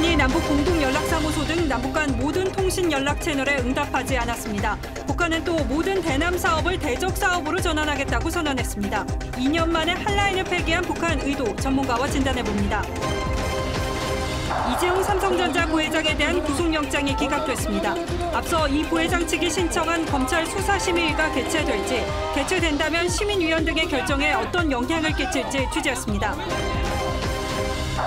북한이 남북 공동연락사무소 등 남북 간 모든 통신 연락 채널에 응답하지 않았습니다. 북한은 또 모든 대남 사업을 대적 사업으로 전환하겠다고 선언했습니다. 2년 만에 한라인을 폐기한 북한 의도 전문가와 진단해봅니다. 이재용 삼성전자 부회장에 대한 구속영장이 기각됐습니다. 앞서 이 부회장 측이 신청한 검찰 수사심의위가 개최될지, 개최된다면 시민위원 등의 결정에 어떤 영향을 끼칠지 취재했습니다.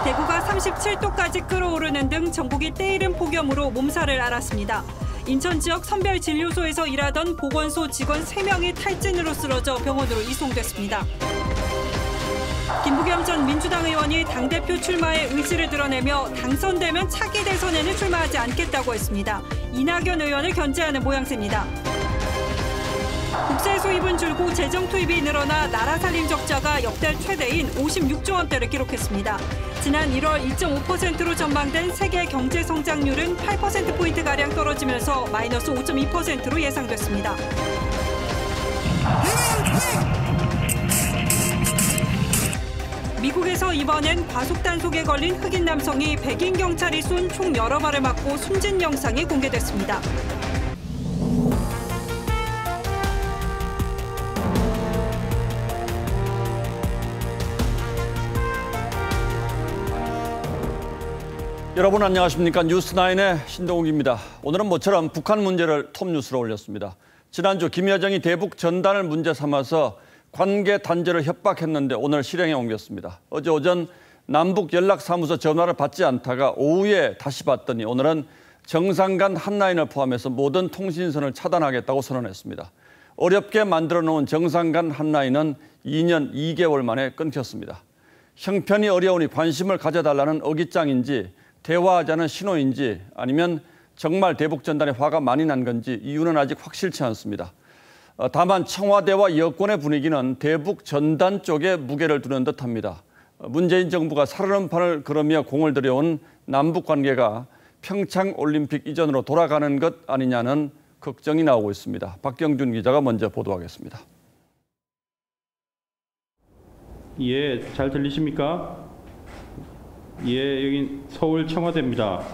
대구가 37도까지 끓어오르는 등 전국이 때이른 폭염으로 몸살을 앓았습니다. 인천 지역 선별진료소에서 일하던 보건소 직원 3명이 탈진으로 쓰러져 병원으로 이송됐습니다. 김부겸 전 민주당 의원이 당대표 출마의 의지를 드러내며 당선되면 차기 대선에는 출마하지 않겠다고 했습니다. 이낙연 의원을 견제하는 모양새입니다. 국세 수입은 줄고 재정 투입이 늘어나 나라 살림 적자가 역대 최대인 56조 원대를 기록했습니다. 지난 1월 1.5%로 전망된 세계 경제 성장률은 8%포인트가량 떨어지면서 마이너스 5.2%로 예상됐습니다. 미국에서 이번엔 과속단속에 걸린 흑인 남성이 백인 경찰이 쏜 총 여러 발을 맞고 숨진 영상이 공개됐습니다. 여러분 안녕하십니까? 뉴스9의 신동욱입니다. 오늘은 모처럼 북한 문제를 톱뉴스로 올렸습니다. 지난주 김여정이 대북 전단을 문제 삼아서 관계 단절을 협박했는데 오늘 실행에 옮겼습니다. 어제 오전 남북 연락사무소 전화를 받지 않다가 오후에 다시 받더니 오늘은 정상 간 한라인을 포함해서 모든 통신선을 차단하겠다고 선언했습니다. 어렵게 만들어 놓은 정상 간 한라인은 2년 2개월 만에 끊겼습니다. 형편이 어려우니 관심을 가져달라는 어깃장인지 대화하자는 신호인지 아니면 정말 대북 전단에 화가 많이 난 건지 이유는 아직 확실치 않습니다. 다만 청와대와 여권의 분위기는 대북 전단 쪽에 무게를 두는 듯합니다. 문재인 정부가 살얼음판을 걸으며 공을 들여온 남북 관계가 평창올림픽 이전으로 돌아가는 것 아니냐는 걱정이 나오고 있습니다. 박경준 기자가 먼저 보도하겠습니다. 예, 잘 들리십니까? 예, 여기 서울 청와대입니다.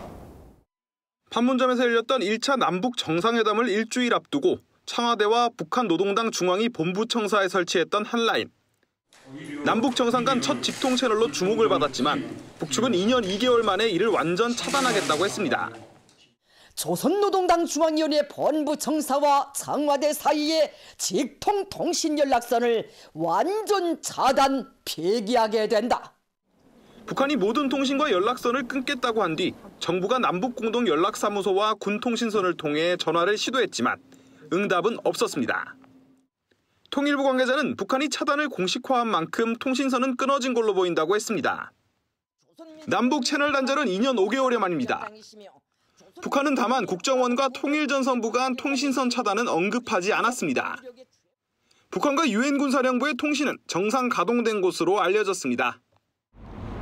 판문점에서 열렸던 1차 남북 정상회담을 일주일 앞두고 청와대와 북한 노동당 중앙위 본부청사에 설치했던 한라인. 남북 정상 간 첫 직통 채널로 주목을 받았지만 북측은 2년 2개월 만에 이를 완전 차단하겠다고 했습니다. 조선노동당 중앙위원회 본부청사와 청와대 사이의 직통 통신 연락선을 완전 차단, 폐기하게 된다. 북한이 모든 통신과 연락선을 끊겠다고 한 뒤 정부가 남북공동연락사무소와 군통신선을 통해 전화를 시도했지만 응답은 없었습니다. 통일부 관계자는 북한이 차단을 공식화한 만큼 통신선은 끊어진 걸로 보인다고 했습니다. 남북 채널 단절은 2년 5개월여 만입니다. 북한은 다만 국정원과 통일전선부 간 통신선 차단은 언급하지 않았습니다. 북한과 유엔 군사령부의 통신은 정상 가동된 것으로 알려졌습니다.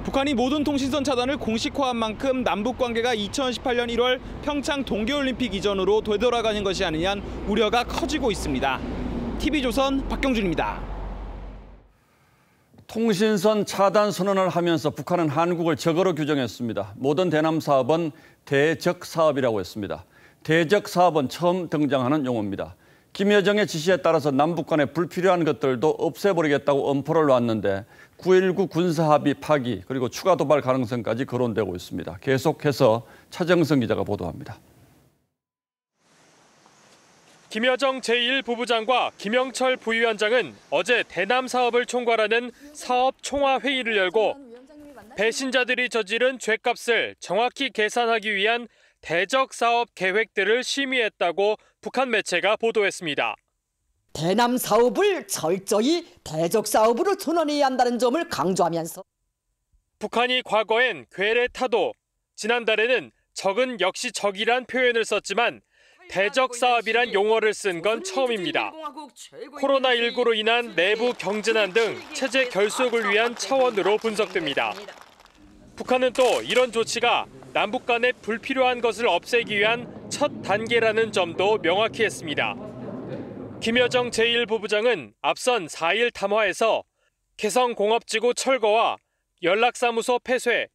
북한이 모든 통신선 차단을 공식화한 만큼 남북 관계가 2018년 1월 평창 동계올림픽 이전으로 되돌아가는 것이 아니냐는 우려가 커지고 있습니다. TV조선 박경준입니다. 통신선 차단 선언을 하면서 북한은 한국을 적으로 규정했습니다. 모든 대남 사업은 대적 사업이라고 했습니다. 대적 사업은 처음 등장하는 용어입니다. 김여정의 지시에 따라서 남북 간에 불필요한 것들도 없애버리겠다고 엄포를 놨는데 9.19 군사합의 파기 그리고 추가 도발 가능성까지 거론되고 있습니다. 계속해서 차정성 기자가 보도합니다. 김여정 제1부부장과 김영철 부위원장은 어제 대남 사업을 총괄하는 사업총화회의를 열고 배신자들이 저지른 죄값을 정확히 계산하기 위한 대적 사업 계획들을 심의했다고 북한 매체가 보도했습니다. 대남 사업을 철저히 대적 사업으로 전환해야 한다는 점을 강조하면서 북한이 과거엔 괴뢰타도, 지난달에는 적은 역시 적이란 표현을 썼지만 대적 사업이란 용어를 쓴 건 처음입니다. 코로나19로 인한 내부 경제난 등 체제 결속을 위한 차원으로 분석됩니다. 북한은 또 이런 조치가 남북 간의 불필요한 것을 없애기 위한 첫 단계라는 점도 명확히 했습니다. 김여정 제1부부장은 앞선 4일 담화에서 개성공업지구 철거와 연락사무소 폐쇄,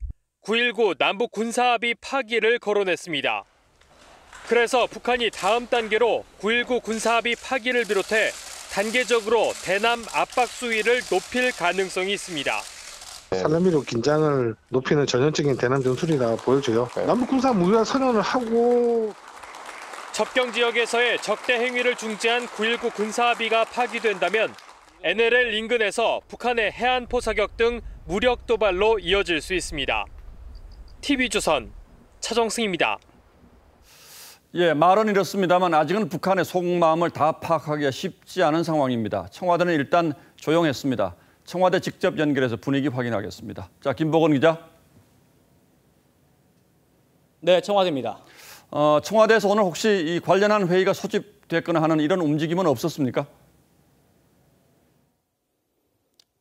9.19 남북 군사합의 파기를 거론했습니다. 그래서 북한이 다음 단계로 9.19 군사합의 파기를 비롯해 단계적으로 대남 압박 수위를 높일 가능성이 있습니다. 살라미로 긴장을 높이는 전형적인 대남 전술이라 보여져요. 남북 군사 무역 선언을 하고 접경 지역에서의 적대 행위를 중지한 9.19 군사합의가 파기된다면 NLL 인근에서 북한의 해안포 사격 등 무력 도발로 이어질 수 있습니다. TV조선 차정승입니다. 예, 말은 이렇습니다만 아직은 북한의 속마음을 다 파악하기가 쉽지 않은 상황입니다. 청와대는 일단 조용했습니다. 청와대 직접 연결해서 분위기 확인하겠습니다. 자, 김보건 기자. 네, 청와대입니다. 청와대에서 오늘 혹시 이 관련한 회의가 소집됐거나 하는 이런 움직임은 없었습니까?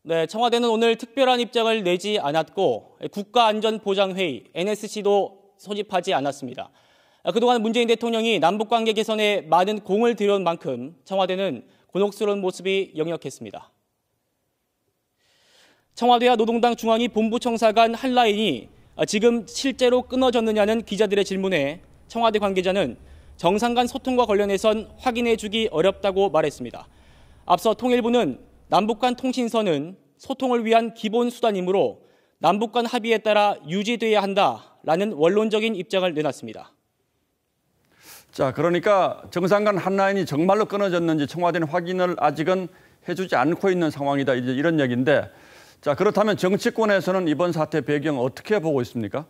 네, 청와대는 오늘 특별한 입장을 내지 않았고 국가안전보장회의 NSC도 소집하지 않았습니다. 그동안 문재인 대통령이 남북관계 개선에 많은 공을 들여온 만큼 청와대는 곤혹스러운 모습이 역력했습니다. 청와대와 노동당 중앙위 본부청사 간 한 라인이 지금 실제로 끊어졌느냐는 기자들의 질문에 청와대 관계자는 정상 간 소통과 관련해선 확인해주기 어렵다고 말했습니다. 앞서 통일부는 남북 간 통신선은 소통을 위한 기본 수단이므로 남북 간 합의에 따라 유지돼야 한다라는 원론적인 입장을 내놨습니다. 자, 그러니까 정상 간 한 라인이 정말로 끊어졌는지 청와대는 확인을 아직은 해주지 않고 있는 상황이다. 이제 이런 얘기인데, 자, 그렇다면 정치권에서는 이번 사태 배경 어떻게 보고 있습니까?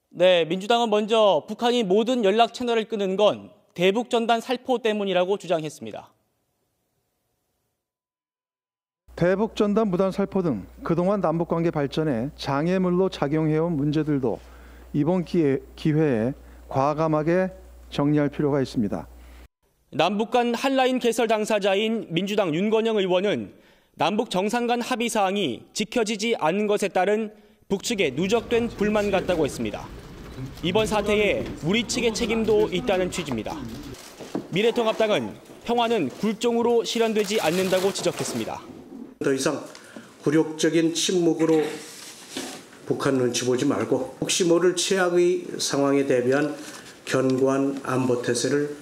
네, 민주당은 먼저 북한이 모든 연락 채널을 끊은 건 대북 전단 살포 때문이라고 주장했습니다. 대북 전단 무단 살포 등 그동안 남북관계 발전에 장애물로 작용해온 문제들도 이번 기회에 과감하게 정리할 필요가 있습니다. 남북 간 한라인 개설 당사자인 민주당 윤건영 의원은 남북 정상 간 합의 사항이 지켜지지 않은 것에 따른 북측의 누적된 불만 같다고 했습니다. 이번 사태에 우리 측의 책임도 있다는 취지입니다. 미래통합당은 평화는 굴종으로 실현되지 않는다고 지적했습니다. 더 이상 굴욕적인 침묵으로 북한 눈치 보지 말고 혹시 모를 최악의 상황에 대비한 견고한 안보 태세를.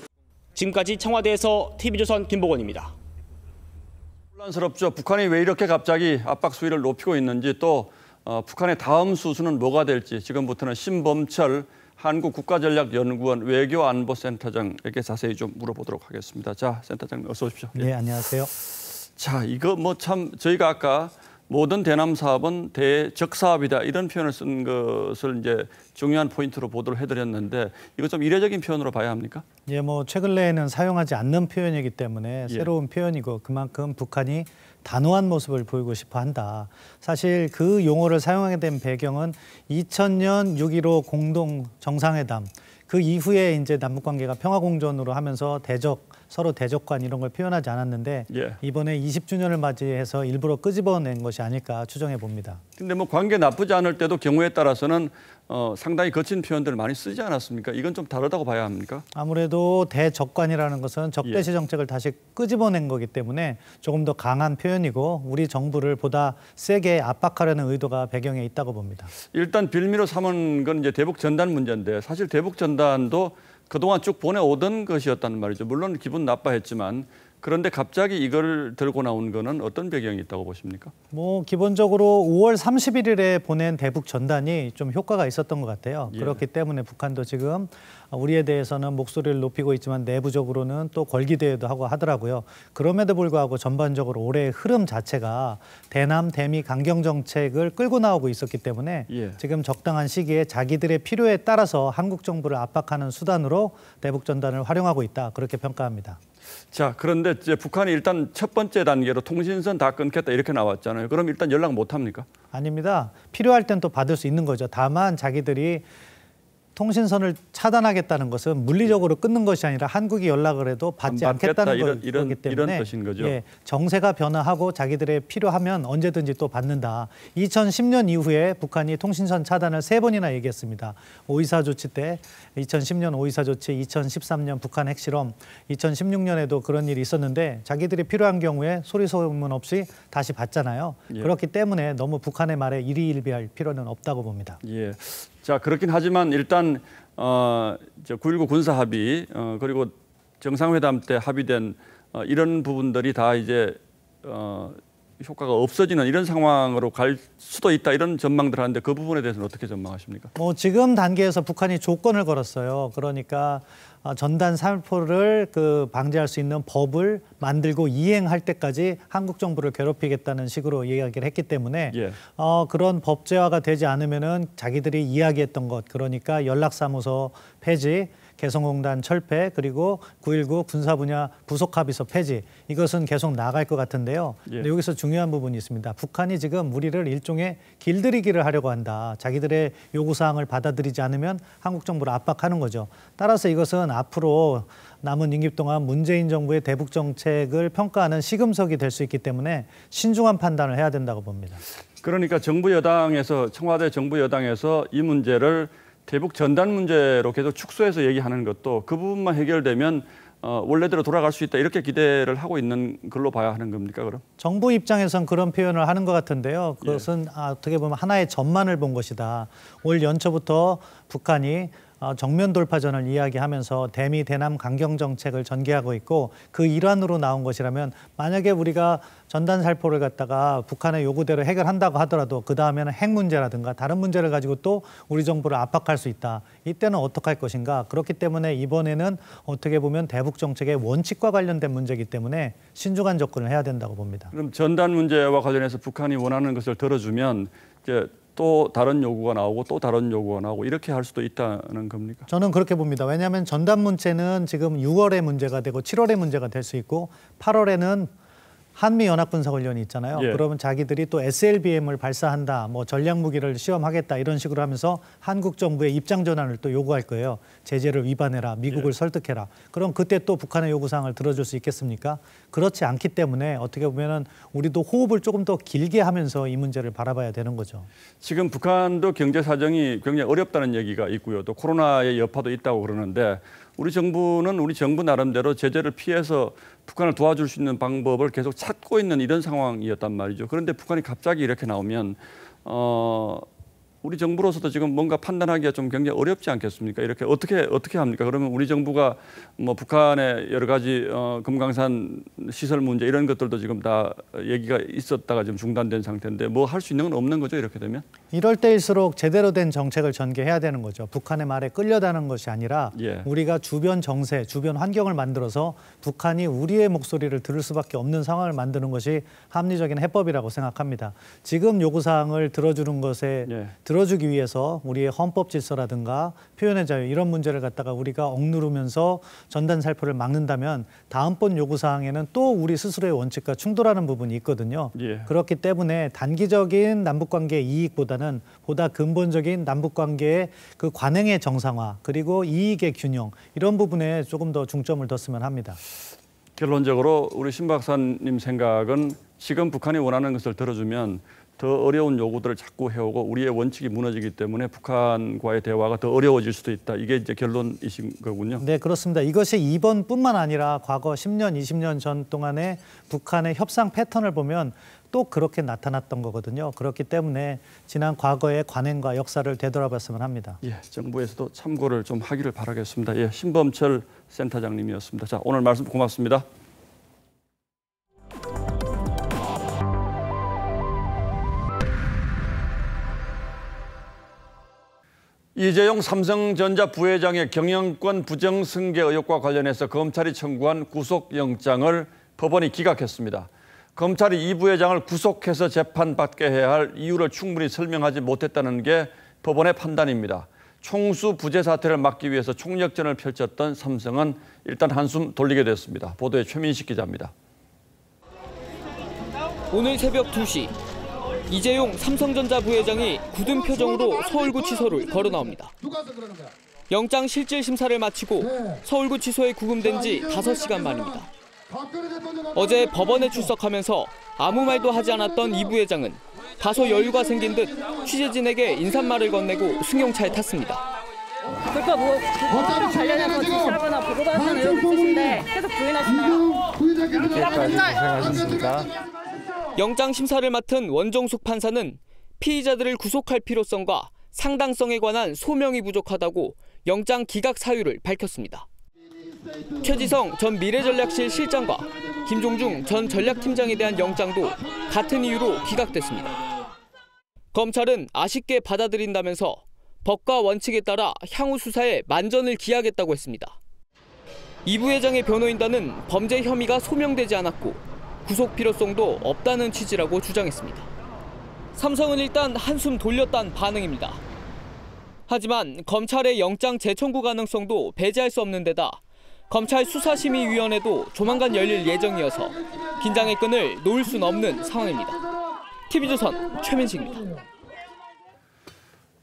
지금까지 청와대에서 TV조선 김보건입니다. 혼란스럽죠. 북한이 왜 이렇게 갑자기 압박 수위를 높이고 있는지 또 북한의 다음 수순은 뭐가 될지 지금부터는 신범철 한국국가전략연구원 외교안보센터장에게 자세히 좀 물어보도록 하겠습니다. 자, 센터장님 어서 오십시오. 네, 안녕하세요. 자, 이거 뭐 참 저희가 아까 모든 대남 사업은 대적 사업이다 이런 표현을 쓴 것을 이제 중요한 포인트로 보도를 해드렸는데 이거 좀 이례적인 표현으로 봐야 합니까? 예, 뭐 최근에는 사용하지 않는 표현이기 때문에 예. 새로운 표현이고 그만큼 북한이 단호한 모습을 보이고 싶어 한다. 사실 그 용어를 사용하게 된 배경은 2000년 6.15 공동 정상회담 그 이후에 이제 남북 관계가 평화공존으로 하면서 서로 대적관 이런 걸 표현하지 않았는데 예. 이번에 20주년을 맞이해서 일부러 끄집어낸 것이 아닐까 추정해 봅니다. 근데 뭐 관계 나쁘지 않을 때도 경우에 따라서는 상당히 거친 표현들을 많이 쓰지 않았습니까? 이건 좀 다르다고 봐야 합니까? 아무래도 대적관이라는 것은 적대시 예. 정책을 다시 끄집어낸 거기 때문에 조금 더 강한 표현이고 우리 정부를 보다 세게 압박하려는 의도가 배경에 있다고 봅니다. 일단 빌미로 삼은 건 이제 대북 전단 문제인데 사실 대북 전단도 그동안 쭉 보내오던 것이었다는 말이죠. 물론 기분 나빠했지만 그런데 갑자기 이걸 들고 나온 거는 어떤 배경이 있다고 보십니까? 뭐 기본적으로 5월 31일에 보낸 대북 전단이 좀 효과가 있었던 것 같아요. 예. 그렇기 때문에 북한도 지금 우리에 대해서는 목소리를 높이고 있지만 내부적으로는 또 걸기대회도 하고 하더라고요. 그럼에도 불구하고 전반적으로 올해의 흐름 자체가 대남 대미 강경 정책을 끌고 나오고 있었기 때문에 예. 지금 적당한 시기에 자기들의 필요에 따라서 한국 정부를 압박하는 수단으로 대북 전단을 활용하고 있다. 그렇게 평가합니다. 자, 그런데 이제 북한이 일단 첫 번째 단계로 통신선 다 끊겠다 이렇게 나왔잖아요. 그럼 일단 연락 못 합니까? 아닙니다. 필요할 땐 또 받을 수 있는 거죠. 다만 자기들이 통신선을 차단하겠다는 것은 물리적으로 끊는 것이 아니라 한국이 연락을 해도 받지 않겠다는 거기 때문에 이런 뜻인 거죠. 예, 정세가 변화하고 자기들의 필요하면 언제든지 또 받는다. 2010년 이후에 북한이 통신선 차단을 3번이나 얘기했습니다. 5.24 조치 때 2010년 5.24 조치, 2013년 북한 핵실험, 2016년에도 그런 일이 있었는데 자기들이 필요한 경우에 소리 소문 없이 다시 받잖아요. 예. 그렇기 때문에 너무 북한의 말에 일희일비할 필요는 없다고 봅니다. 예. 자, 그렇긴 하지만 일단 9.19 군사 합의 그리고 정상회담 때 합의된 이런 부분들이 다 이제 효과가 없어지는 이런 상황으로 갈 수도 있다 이런 전망들 하는데 그 부분에 대해서는 어떻게 전망하십니까? 지금 단계에서 북한이 조건을 걸었어요. 그러니까 전단 살포를 방지할 수 있는 법을 만들고 이행할 때까지 한국 정부를 괴롭히겠다는 식으로 이야기를 했기 때문에 예. 그런 법제화가 되지 않으면은 자기들이 이야기했던 것, 그러니까 연락사무소 폐지, 개성공단 철폐, 그리고 9.19 군사 분야 부속 합의서 폐지, 이것은 계속 나갈 것 같은데요. 예. 근데 여기서 중요한 부분이 있습니다. 북한이 지금 우리를 일종의 길들이기를 하려고 한다. 자기들의 요구사항을 받아들이지 않으면 한국 정부를 압박하는 거죠. 따라서 이것은 앞으로 남은 임기 동안 문재인 정부의 대북 정책을 평가하는 시금석이 될 수 있기 때문에 신중한 판단을 해야 된다고 봅니다. 그러니까 정부 여당에서, 청와대 정부 여당에서 이 문제를 대북 전단 문제로 계속 축소해서 얘기하는 것도 그 부분만 해결되면 원래대로 돌아갈 수 있다 이렇게 기대를 하고 있는 걸로 봐야 하는 겁니까, 그럼? 정부 입장에선 그런 표현을 하는 것 같은데요. 그것은 어떻게 보면 하나의 전만을 본 것이다. 올 연초부터 북한이 정면 돌파전을 이야기하면서 대미 대남 강경 정책을 전개하고 있고 그 일환으로 나온 것이라면 만약에 우리가 전단 살포를 갖다가 북한의 요구대로 해결한다고 하더라도 그 다음에는 핵 문제라든가 다른 문제를 가지고 또 우리 정부를 압박할 수 있다. 이때는 어떻게 할 것인가. 그렇기 때문에 이번에는 어떻게 보면 대북 정책의 원칙과 관련된 문제이기 때문에 신중한 접근을 해야 된다고 봅니다. 그럼 전단 문제와 관련해서 북한이 원하는 것을 들어주면 이제 또 다른 요구가 나오고 또 다른 요구가 나오고 이렇게 할 수도 있다는 겁니까? 저는 그렇게 봅니다. 왜냐하면 전단 문제는 지금 6월에 문제가 되고 7월에 문제가 될 수 있고 8월에는 한미연합군사훈련이 있잖아요. 예. 그러면 자기들이 또 SLBM을 발사한다, 뭐 전략무기를 시험하겠다 이런 식으로 하면서 한국 정부의 입장 전환을 또 요구할 거예요. 제재를 위반해라, 미국을 설득해라. 그럼 그때 또 북한의 요구사항을 들어줄 수 있겠습니까? 그렇지 않기 때문에 어떻게 보면은 우리도 호흡을 조금 더 길게 하면서 이 문제를 바라봐야 되는 거죠. 지금 북한도 경제 사정이 굉장히 어렵다는 얘기가 있고요. 또 코로나의 여파도 있다고 그러는데 우리 정부는 우리 정부 나름대로 제재를 피해서 북한을 도와줄 수 있는 방법을 계속 찾고 있는 이런 상황이었단 말이죠. 그런데 북한이 갑자기 이렇게 나오면 우리 정부로서도 지금 뭔가 판단하기가 좀 굉장히 어렵지 않겠습니까? 이렇게 어떻게 합니까? 그러면 우리 정부가 뭐 북한의 여러 가지 금강산 시설 문제 이런 것들도 지금 다 얘기가 있었다가 지금 중단된 상태인데 뭐 할 수 있는 건 없는 거죠? 이렇게 되면? 이럴 때일수록 제대로 된 정책을 전개해야 되는 거죠. 북한의 말에 끌려다는 것이 아니라 예. 우리가 주변 정세, 주변 환경을 만들어서 북한이 우리의 목소리를 들을 수밖에 없는 상황을 만드는 것이 합리적인 해법이라고 생각합니다. 지금 요구사항을 들어주는 것에 예. 들어주기 위해서 우리의 헌법 질서라든가 표현의 자유 이런 문제를 갖다가 우리가 억누르면서 전단 살포를 막는다면 다음번 요구사항에는 또 우리 스스로의 원칙과 충돌하는 부분이 있거든요. 예. 그렇기 때문에 단기적인 남북관계 이익보다는 보다 근본적인 남북관계의 그 관행의 정상화 그리고 이익의 균형 이런 부분에 조금 더 중점을 뒀으면 합니다. 결론적으로 우리 신 박사님 생각은 지금 북한이 원하는 것을 들어주면 더 어려운 요구들을 자꾸 해오고 우리의 원칙이 무너지기 때문에 북한과의 대화가 더 어려워질 수도 있다. 이게 이제 결론이신 거군요. 네, 그렇습니다. 이것이 이번뿐만 아니라 과거 10년, 20년 전 동안의 북한의 협상 패턴을 보면 또 그렇게 나타났던 거거든요. 그렇기 때문에 지난 과거의 관행과 역사를 되돌아봤으면 합니다. 예, 정부에서도 참고를 좀 하기를 바라겠습니다. 예, 신범철 센터장님이었습니다. 자, 오늘 말씀 고맙습니다. 이재용 삼성전자 부회장의 경영권 부정승계 의혹과 관련해서 검찰이 청구한 구속영장을 법원이 기각했습니다. 검찰이 이 부회장을 구속해서 재판받게 해야 할 이유를 충분히 설명하지 못했다는 게 법원의 판단입니다. 총수 부재 사태를 막기 위해서 총력전을 펼쳤던 삼성은 일단 한숨 돌리게 됐습니다. 보도에 최민식 기자입니다. 오늘 새벽 2시 이재용 삼성전자 부회장이 굳은 표정으로 서울구치소를 걸어 나옵니다. 영장 실질 심사를 마치고 서울구치소에 구금된 지 5시간 만입니다. 어제 법원에 출석하면서 아무 말도 하지 않았던 이 부회장은 다소 여유가 생긴 듯 취재진에게 인사말을 건네고 승용차에 탔습니다. 불법 관련해서 지시하거나 보고받았다는 의혹이 있으신데 계속 부인하시나요? 고생하셨습니다. 영장 심사를 맡은 원정숙 판사는 피의자들을 구속할 필요성과 상당성에 관한 소명이 부족하다고 영장 기각 사유를 밝혔습니다. 최지성 전 미래전략실 실장과 김종중 전 전략팀장에 대한 영장도 같은 이유로 기각됐습니다. 검찰은 아쉽게 받아들인다면서 법과 원칙에 따라 향후 수사에 만전을 기하겠다고 했습니다. 이 부회장의 변호인단은 범죄 혐의가 소명되지 않았고 구속 필요성도 없다는 취지라고 주장했습니다. 삼성은 일단 한숨 돌렸다는 반응입니다. 하지만 검찰의 영장 재청구 가능성도 배제할 수 없는 데다 검찰 수사심의위원회도 조만간 열릴 예정이어서 긴장의 끈을 놓을 수는 없는 상황입니다. TV조선 최민식입니다.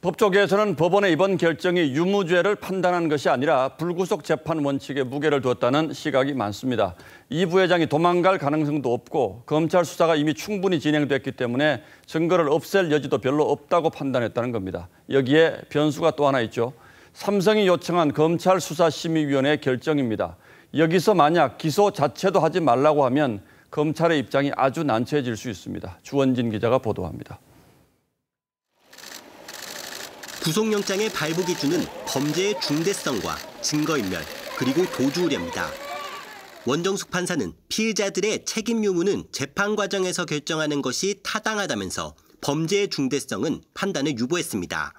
법조계에서는 법원의 이번 결정이 유무죄를 판단한 것이 아니라 불구속 재판 원칙에 무게를 두었다는 시각이 많습니다. 이 부회장이 도망갈 가능성도 없고 검찰 수사가 이미 충분히 진행됐기 때문에 증거를 없앨 여지도 별로 없다고 판단했다는 겁니다. 여기에 변수가 또 하나 있죠. 삼성이 요청한 검찰 수사심의위원회의 결정입니다. 여기서 만약 기소 자체도 하지 말라고 하면 검찰의 입장이 아주 난처해질 수 있습니다. 주원진 기자가 보도합니다. 구속영장의 발부 기준은 범죄의 중대성과 증거인멸, 그리고 도주 우려입니다. 원정숙 판사는 피의자들의 책임 유무는 재판 과정에서 결정하는 것이 타당하다면서 범죄의 중대성은 판단을 유보했습니다.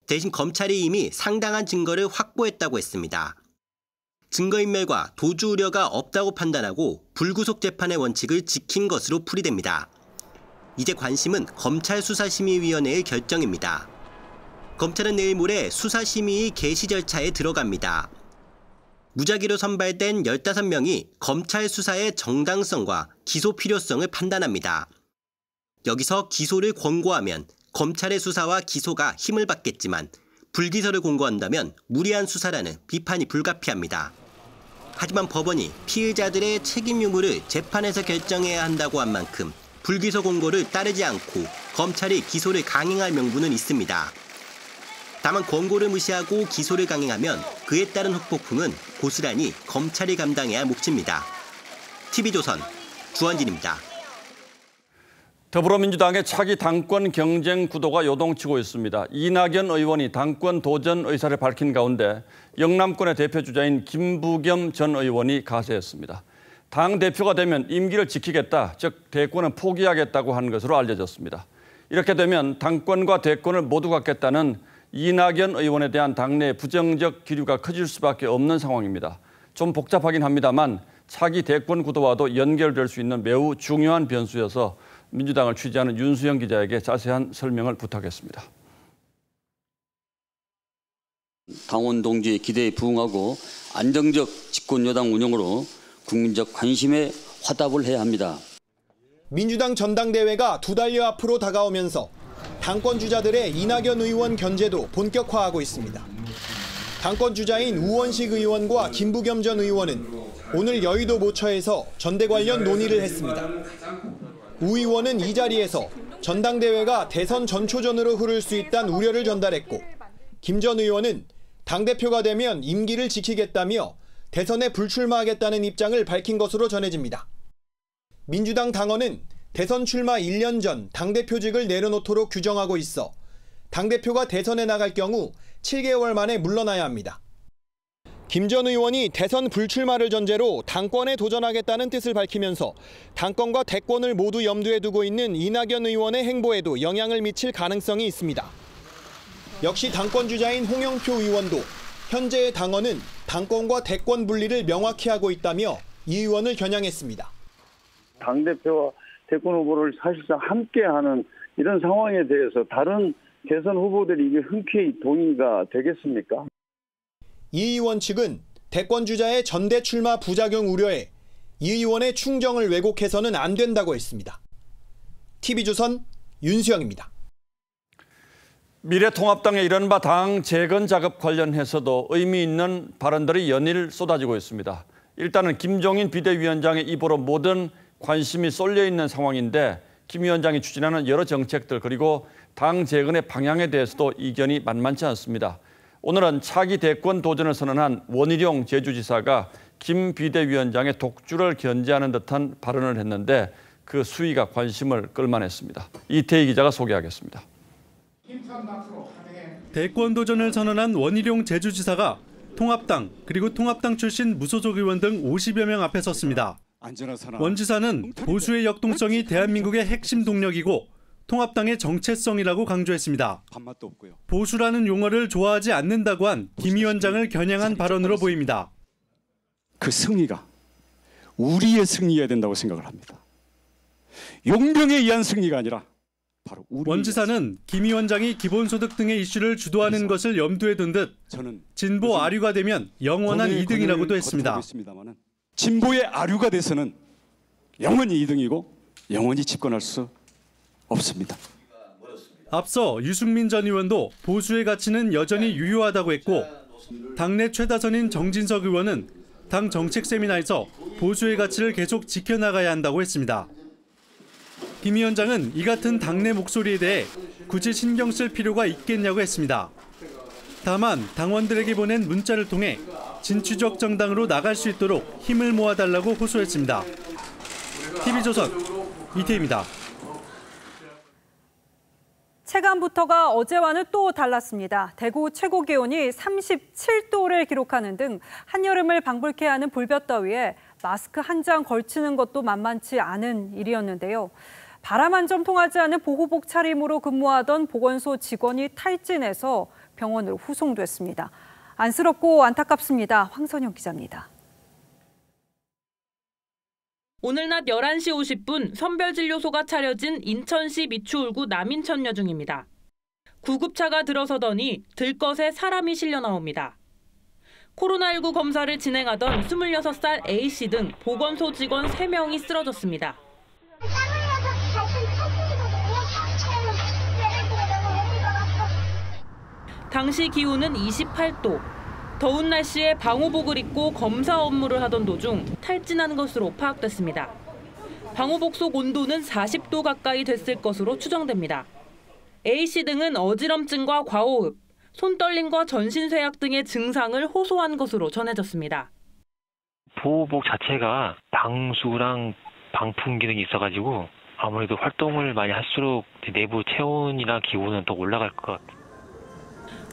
대신 검찰이 이미 상당한 증거를 확보했다고 했습니다. 증거인멸과 도주 우려가 없다고 판단하고 불구속 재판의 원칙을 지킨 것으로 풀이됩니다. 이제 관심은 검찰 수사심의위원회의 결정입니다. 검찰은 내일 모레 수사심의 개시 절차에 들어갑니다. 무작위로 선발된 15명이 검찰 수사의 정당성과 기소 필요성을 판단합니다. 여기서 기소를 권고하면 검찰의 수사와 기소가 힘을 받겠지만 불기소를 권고한다면 무리한 수사라는 비판이 불가피합니다. 하지만 법원이 피의자들의 책임 유무를 재판에서 결정해야 한다고 한 만큼 불기소 권고를 따르지 않고 검찰이 기소를 강행할 명분은 있습니다. 다만 권고를 무시하고 기소를 강행하면 그에 따른 후폭풍은 고스란히 검찰이 감당해야 할 몫입니다. TV조선 주원진입니다. 더불어민주당의 차기 당권 경쟁 구도가 요동치고 있습니다. 이낙연 의원이 당권 도전 의사를 밝힌 가운데 영남권의 대표주자인 김부겸 전 의원이 가세했습니다. 당대표가 되면 임기를 지키겠다, 즉 대권은 포기하겠다고 한 것으로 알려졌습니다. 이렇게 되면 당권과 대권을 모두 갖겠다는 이낙연 의원에 대한 당내 부정적 기류가 커질 수밖에 없는 상황입니다. 좀 복잡하긴 합니다만 차기 대권 구도와도 연결될 수 있는 매우 중요한 변수여서 민주당을 취재하는 윤수영 기자에게 자세한 설명을 부탁했습니다. 당원 동지의 기대에 부응하고 안정적 집권 여당 운영으로 국민적 관심에 화답을 해야 합니다. 민주당 전당대회가 2달여 앞으로 다가오면서 당권 주자들의 이낙연 의원 견제도 본격화하고 있습니다. 당권 주자인 우원식 의원과 김부겸 전 의원은 오늘 여의도 모처에서 전대 관련 논의를 했습니다. 우 의원은 이 자리에서 전당대회가 대선 전초전으로 흐를 수 있다는 우려를 전달했고, 김 전 의원은 당대표가 되면 임기를 지키겠다며 대선에 불출마하겠다는 입장을 밝힌 것으로 전해집니다. 민주당 당원은 대선 출마 1년 전 당대표직을 내려놓도록 규정하고 있어 당대표가 대선에 나갈 경우 7개월 만에 물러나야 합니다. 김 전 의원이 대선 불출마를 전제로 당권에 도전하겠다는 뜻을 밝히면서 당권과 대권을 모두 염두에 두고 있는 이낙연 의원의 행보에도 영향을 미칠 가능성이 있습니다. 역시 당권 주자인 홍영표 의원도 현재의 당원은 당권과 대권 분리를 명확히 하고 있다며 이 의원을 겨냥했습니다. 당대표와 대권 후보를 사실상 함께하는 이런 상황에 대해서 다른 대선 후보들이 이게 흔쾌히 동의가 되겠습니까? 이 의원 측은 대권 주자의 전대 출마 부작용 우려에 이 의원의 충정을 왜곡해서는 안 된다고 했습니다. TV조선 윤수영입니다. 미래통합당의 이른바 당 재건 작업 관련해서도 의미 있는 발언들이 연일 쏟아지고 있습니다. 일단은 김종인 비대위원장의 입으로 모든 관심이 쏠려 있는 상황인데 김 위원장이 추진하는 여러 정책들 그리고 당 재건의 방향에 대해서도 이견이 만만치 않습니다. 오늘은 차기 대권 도전을 선언한 원희룡 제주지사가 김 비대위원장의 독주를 견제하는 듯한 발언을 했는데 그 수위가 관심을 끌만했습니다. 이태희 기자가 소개하겠습니다. 대권 도전을 선언한 원희룡 제주지사가 통합당 그리고 통합당 출신 무소속 의원 등 50여 명 앞에 섰습니다. 원 지사는 보수의 역동성이 대한민국의 핵심 동력이고 통합당의 정체성이라고 강조했습니다. 보수라는 용어를 좋아하지 않는다고 한 김 위원장을 겨냥한 발언으로 보입니다. 그 승리가 우리의 승리여야 된다고 생각을 합니다. 용병에 의한 승리가 아니라 바로 원 지사는 김 위원장이 기본소득 등의 이슈를 주도하는 것을 염두에 둔 듯 진보 아류가 되면 영원한 2등이라고도 했습니다. 진보의 아류가 돼서는 영원히 2등이고 영원히 집권할 수 없습니다. 앞서 유승민 전 의원도 보수의 가치는 여전히 유효하다고 했고 당내 최다선인 정진석 의원은 당 정책 세미나에서 보수의 가치를 계속 지켜나가야 한다고 했습니다. 김 위원장은 이 같은 당내 목소리에 대해 굳이 신경 쓸 필요가 있겠냐고 했습니다. 다만 당원들에게 보낸 문자를 통해 진취적 정당으로 나갈 수 있도록 힘을 모아달라고 호소했습니다. TV조선 이태희입니다. 체감부터가 어제와는 또 달랐습니다. 대구 최고기온이 37도를 기록하는 등 한여름을 방불케 하는 불볕더위에 마스크 한 장 걸치는 것도 만만치 않은 일이었는데요. 바람 한 점 통하지 않은 보호복 차림으로 근무하던 보건소 직원이 탈진해서 병원으로 후송됐습니다. 안쓰럽고 안타깝습니다. 황선영 기자입니다. 오늘 낮 11시 50분 선별진료소가 차려진 인천시 미추홀구 남인천여 중입니다. 구급차가 들어서더니 들것에 사람이 실려 나옵니다. 코로나19 검사를 진행하던 26살 A씨 등 보건소 직원 3명이 쓰러졌습니다. 당시 기온은 28도. 더운 날씨에 방호복을 입고 검사 업무를 하던 도중 탈진한 것으로 파악됐습니다. 방호복 속 온도는 40도 가까이 됐을 것으로 추정됩니다. A씨 등은 어지럼증과 과호흡, 손떨림과 전신쇠약 등의 증상을 호소한 것으로 전해졌습니다. 보호복 자체가 방수랑 방풍 기능이 있어가지고 아무래도 활동을 많이 할수록 내부 체온이나 기온은 더 올라갈 것 같아요.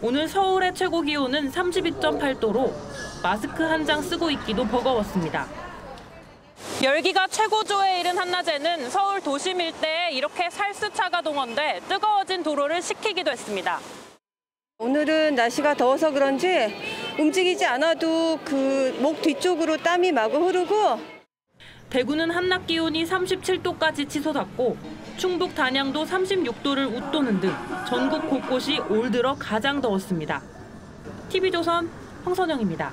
오늘 서울의 최고 기온은 32.8도로 마스크 한 장 쓰고 있기도 버거웠습니다. 열기가 최고조에 이른 한낮에는 서울 도심 일대에 이렇게 살수차가 동원돼 뜨거워진 도로를 식히기도 했습니다. 오늘은 날씨가 더워서 그런지 움직이지 않아도 그 목 뒤쪽으로 땀이 마구 흐르고 대구는 한낮 기온이 37도까지 치솟았고 충북 단양도 36도를 웃도는 등 전국 곳곳이 올 들어 가장 더웠습니다. TV조선 황선영입니다.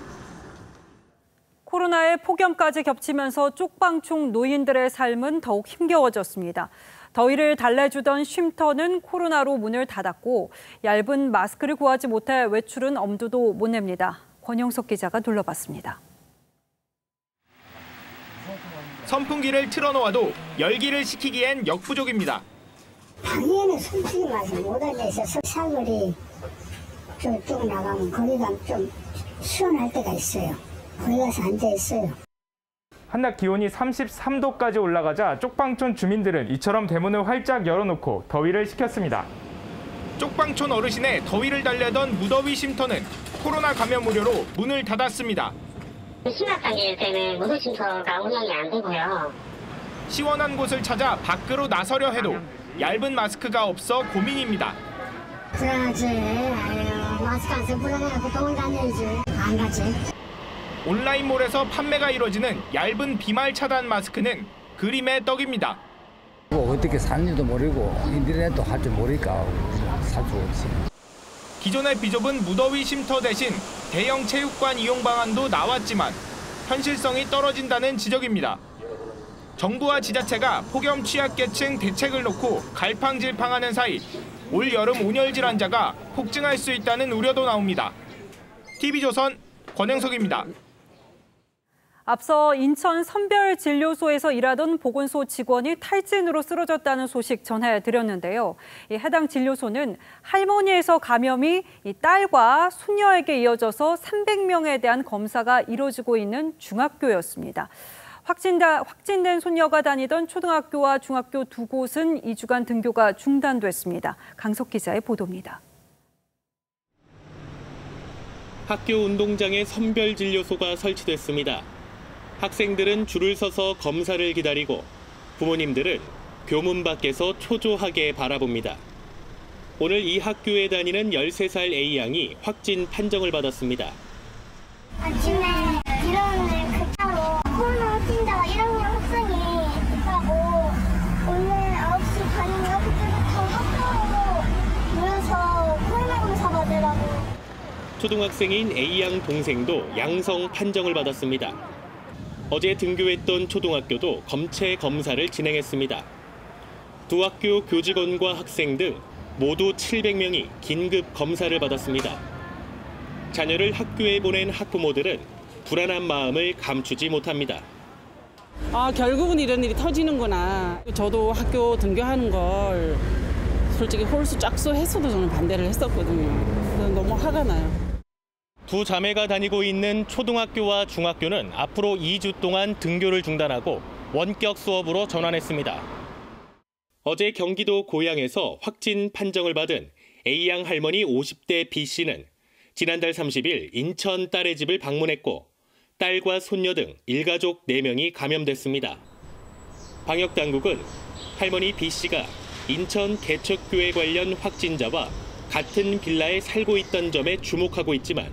코로나의 폭염까지 겹치면서 쪽방촌 노인들의 삶은 더욱 힘겨워졌습니다. 더위를 달래주던 쉼터는 코로나로 문을 닫았고 얇은 마스크를 구하지 못해 외출은 엄두도 못 냅니다. 권영석 기자가 둘러봤습니다. 선풍기를 틀어놓아도 열기를 식히기엔 역부족입니다. 당연히 숨쉬기 맛을 못할 때 있어서 사거리 쭉 나가면 거기가 좀 시원할 때가 있어요. 거기 가서 앉아 있어요. 한낮 기온이 33도까지 올라가자 쪽방촌 주민들은 이처럼 대문을 활짝 열어놓고 더위를 식혔습니다. 쪽방촌 어르신의 더위를 달래던 무더위 쉼터는 코로나 감염 우려로 문을 닫았습니다. 심각 단계일 때는 무더위 쉼터가 운영이 안 되고요. 시원한 곳을 찾아 밖으로 나서려 해도 얇은 마스크가 없어 고민입니다. 그래야지. 마스크 안 쓰고 불안해갖고 병원 다녀야지. 안 가지. 온라인몰에서 판매가 이뤄지는 얇은 비말 차단 마스크는 그림의 떡입니다. 어떻게 사는지도 모르고 인터넷도 할 줄 모르니까 살 수 없지. 기존의 비좁은 무더위 쉼터 대신 대형 체육관 이용 방안도 나왔지만 현실성이 떨어진다는 지적입니다. 정부와 지자체가 폭염 취약계층 대책을 놓고 갈팡질팡하는 사이 올 여름 온열질 환자가 폭증할 수 있다는 우려도 나옵니다. TV조선 권영석입니다. 앞서 인천 선별진료소에서 일하던 보건소 직원이 탈진으로 쓰러졌다는 소식 전해드렸는데요. 해당 진료소는 할머니에서 감염이 딸과 손녀에게 이어져서 300명에 대한 검사가 이뤄지고 있는 중학교였습니다. 확진된 손녀가 다니던 초등학교와 중학교 두 곳은 2주간 등교가 중단됐습니다. 강석 기자의 보도입니다. 학교 운동장에 선별진료소가 설치됐습니다. 학생들은 줄을 서서 검사를 기다리고 부모님들은 교문 밖에서 초조하게 바라봅니다. 오늘 이 학교에 다니는 13살 A양이 확진 판정을 받았습니다. 아침에 일어나는 급하고 코로나 확진자가 1학년 학생이 있다고 오늘 9시 반인가 그때부터 학교로 모여서 코로나 검사 받으라고. 초등학생인 A양 동생도 양성 판정을 받았습니다. 어제 등교했던 초등학교도 검체 검사를 진행했습니다. 두 학교 교직원과 학생 등 모두 700명이 긴급 검사를 받았습니다. 자녀를 학교에 보낸 학부모들은 불안한 마음을 감추지 못합니다. 결국은 이런 일이 터지는구나. 저도 학교 등교하는 걸 솔직히 홀수 짝수 했어도 저는 반대를 했었거든요. 너무 화가 나요. 두 자매가 다니고 있는 초등학교와 중학교는 앞으로 2주 동안 등교를 중단하고 원격 수업으로 전환했습니다. 어제 경기도 고양에서 확진 판정을 받은 A양 할머니 50대 B씨는 지난달 30일 인천 딸의 집을 방문했고 딸과 손녀 등 일가족 4명이 감염됐습니다. 방역당국은 할머니 B씨가 인천 개척교회 관련 확진자와 같은 빌라에 살고 있던 점에 주목하고 있지만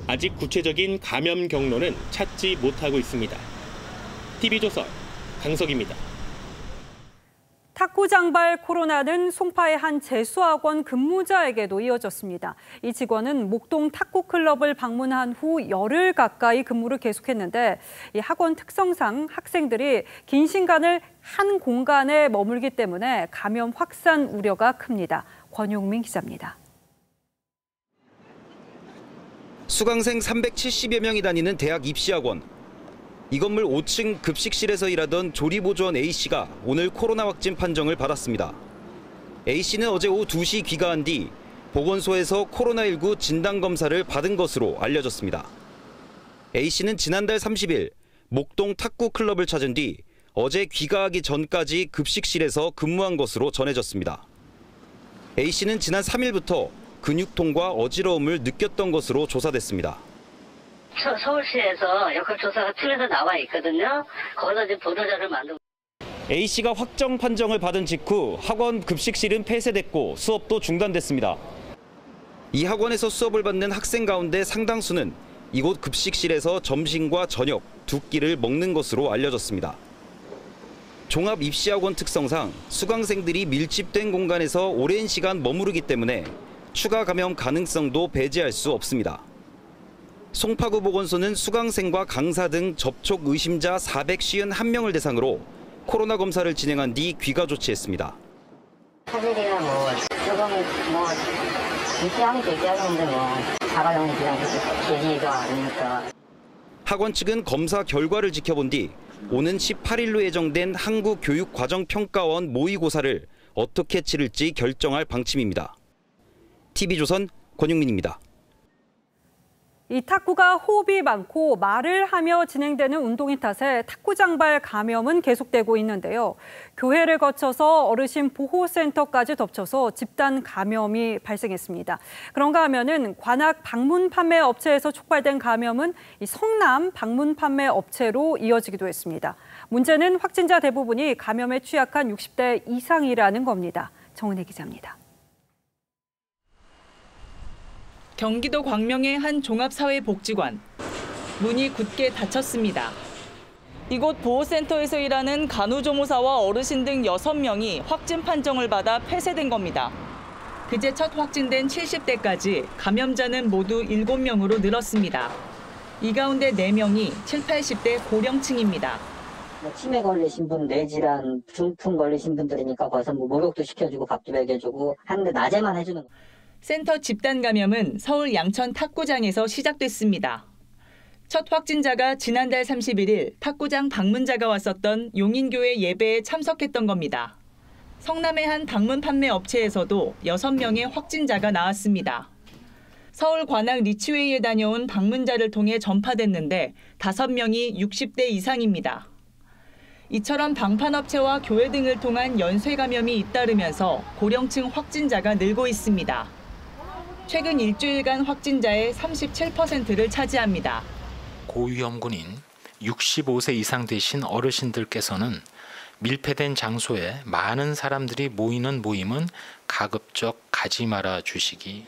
아직 구체적인 감염 경로는 찾지 못하고 있습니다. TV조선 강석입니다. 탁구 장발 코로나는 송파의 한 재수학원 근무자에게도 이어졌습니다. 이 직원은 목동 탁구 클럽을 방문한 후 열흘 가까이 근무를 계속했는데 이 학원 특성상 학생들이 긴 시간을 한 공간에 머물기 때문에 감염 확산 우려가 큽니다. 권용민 기자입니다. 수강생 370여 명이 다니는 대학 입시학원. 이 건물 5층 급식실에서 일하던 조리보조원 A씨가 오늘 코로나 확진 판정을 받았습니다. A씨는 어제 오후 2시 귀가한 뒤 보건소에서 코로나19 진단검사를 받은 것으로 알려졌습니다. A씨는 지난달 30일 목동 탁구 클럽을 찾은 뒤 어제 귀가하기 전까지 급식실에서 근무한 것으로 전해졌습니다. A씨는 지난 3일부터 근육통과 어지러움을 느꼈던 것으로 조사됐습니다. 서울시에서 역학조사가 틀에서 나와 있거든요. 거기서 이제 보도자를 만들고. A씨가 확정 판정을 받은 직후 학원 급식실은 폐쇄됐고 수업도 중단됐습니다. 이 학원에서 수업을 받는 학생 가운데 상당수는 이곳 급식실에서 점심과 저녁 두 끼를 먹는 것으로 알려졌습니다. 종합 입시학원 특성상 수강생들이 밀집된 공간에서 오랜 시간 머무르기 때문에 추가 감염 가능성도 배제할 수 없습니다. 송파구 보건소는 수강생과 강사 등 접촉 의심자 451명을 대상으로 코로나 검사를 진행한 뒤 귀가 조치했습니다. 사실이나 조금 유치하면 얘기하는데 자가용이 그냥 얘기가 아니니까. 학원 측은 검사 결과를 지켜본 뒤 오는 18일로 예정된 한국교육과정평가원 모의고사를 어떻게 치를지 결정할 방침입니다. TV조선 권용민입니다. 이 탁구가 호흡이 많고 말을 하며 진행되는 운동인 탓에 탁구 장발 감염은 계속되고 있는데요. 교회를 거쳐서 어르신 보호센터까지 덮쳐서 집단 감염이 발생했습니다. 그런가 하면은 관악 방문 판매 업체에서 촉발된 감염은 이 성남 방문 판매 업체로 이어지기도 했습니다. 문제는 확진자 대부분이 감염에 취약한 60대 이상이라는 겁니다. 정은혜 기자입니다. 경기도 광명의 한 종합사회복지관. 문이 굳게 닫혔습니다. 이곳 보호센터에서 일하는 간호조무사와 어르신 등 6명이 확진 판정을 받아 폐쇄된 겁니다. 그제 첫 확진된 70대까지 감염자는 모두 7명으로 늘었습니다. 이 가운데 4명이 7, 80대 고령층입니다. 치매 걸리신 분, 뇌질환, 중풍 걸리신 분들이니까 거기서 목욕도 시켜주고 밥도 먹여주고 하는데 낮에만 해주는 거예요. 센터 집단 감염은 서울 양천 탁구장에서 시작됐습니다. 첫 확진자가 지난달 31일 탁구장 방문자가 왔었던 용인교회 예배에 참석했던 겁니다. 성남의 한 방문 판매 업체에서도 6명의 확진자가 나왔습니다. 서울 관악 리치웨이에 다녀온 방문자를 통해 전파됐는데 5명이 60대 이상입니다. 이처럼 방판업체와 교회 등을 통한 연쇄 감염이 잇따르면서 고령층 확진자가 늘고 있습니다. 최근 일주일간 확진자의 37%를 차지합니다. 고위험군인 65세 이상 되신 어르신들께서는 밀폐된 장소에 많은 사람들이 모이는 모임은 가급적 가지 말아 주시기.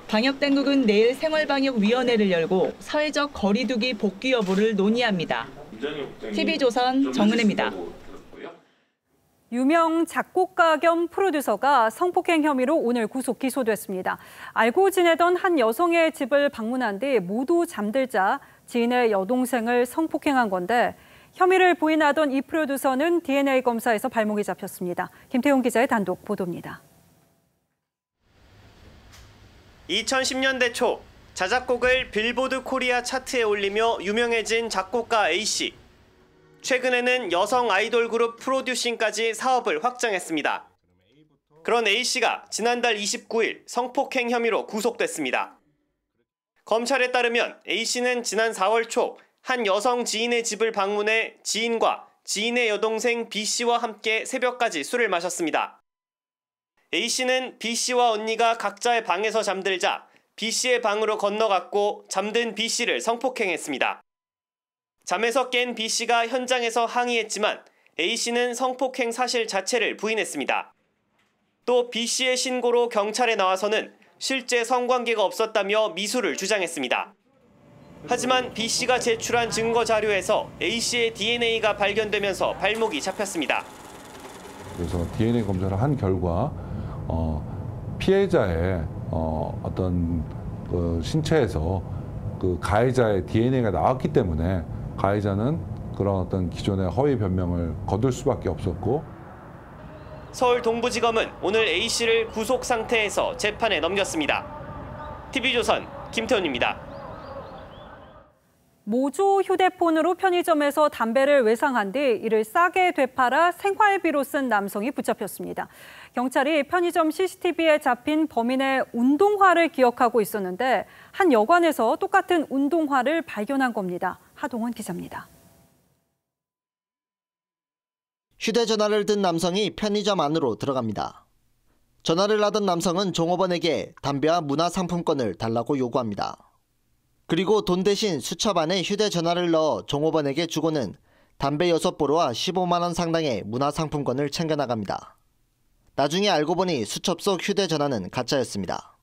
방역당국은 내일 생활방역위원회를 열고 사회적 거리두기 복귀 여부를 논의합니다. TV조선 정은혜입니다. 유명 작곡가 겸 프로듀서가 성폭행 혐의로 오늘 구속 기소됐습니다. 알고 지내던 한 여성의 집을 방문한 뒤 모두 잠들자 지인의 여동생을 성폭행한 건데 혐의를 부인하던 이 프로듀서는 DNA 검사에서 발목이 잡혔습니다. 김태용 기자의 단독 보도입니다. 2010년대 초 자작곡을 빌보드 코리아 차트에 올리며 유명해진 작곡가 A씨. 최근에는 여성 아이돌 그룹 프로듀싱까지 사업을 확장했습니다. 그런 A씨가 지난달 29일 성폭행 혐의로 구속됐습니다. 검찰에 따르면 A씨는 지난 4월 초 한 여성 지인의 집을 방문해 지인과 지인의 여동생 B씨와 함께 새벽까지 술을 마셨습니다. A씨는 B씨와 언니가 각자의 방에서 잠들자 B씨의 방으로 건너갔고 잠든 B씨를 성폭행했습니다. 잠에서 깬 B씨가 현장에서 항의했지만 A씨는 성폭행 사실 자체를 부인했습니다. 또 B씨의 신고로 경찰에 나와서는 실제 성관계가 없었다며 미수를 주장했습니다. 하지만 B씨가 제출한 증거 자료에서 A씨의 DNA가 발견되면서 발목이 잡혔습니다. 그래서 DNA 검사를 한 결과 피해자의 어떤 그 신체에서 그 가해자의 DNA가 나왔기 때문에 가해자는 그런 어떤 기존의 허위 변명을 거둘 수밖에 없었고. 서울 동부지검은 오늘 A씨를 구속 상태에서 재판에 넘겼습니다. TV조선 김태훈입니다. 모조 휴대폰으로 편의점에서 담배를 외상한 뒤 이를 싸게 되팔아 생활비로 쓴 남성이 붙잡혔습니다. 경찰이 편의점 CCTV에 잡힌 범인의 운동화를 기억하고 있었는데 한 여관에서 똑같은 운동화를 발견한 겁니다. 하동원 기자입니다. 휴대전화를 든 남성이 편의점 안으로 들어갑니다. 전화를 하던 남성은 종업원에게 담배와 문화상품권을 달라고 요구합니다. 그리고 돈 대신 수첩 안에 휴대전화를 넣어 종업원에게 주고는 담배 6보루와 15만 원 상당의 문화상품권을 챙겨나갑니다. 나중에 알고 보니 수첩 속 휴대전화는 가짜였습니다.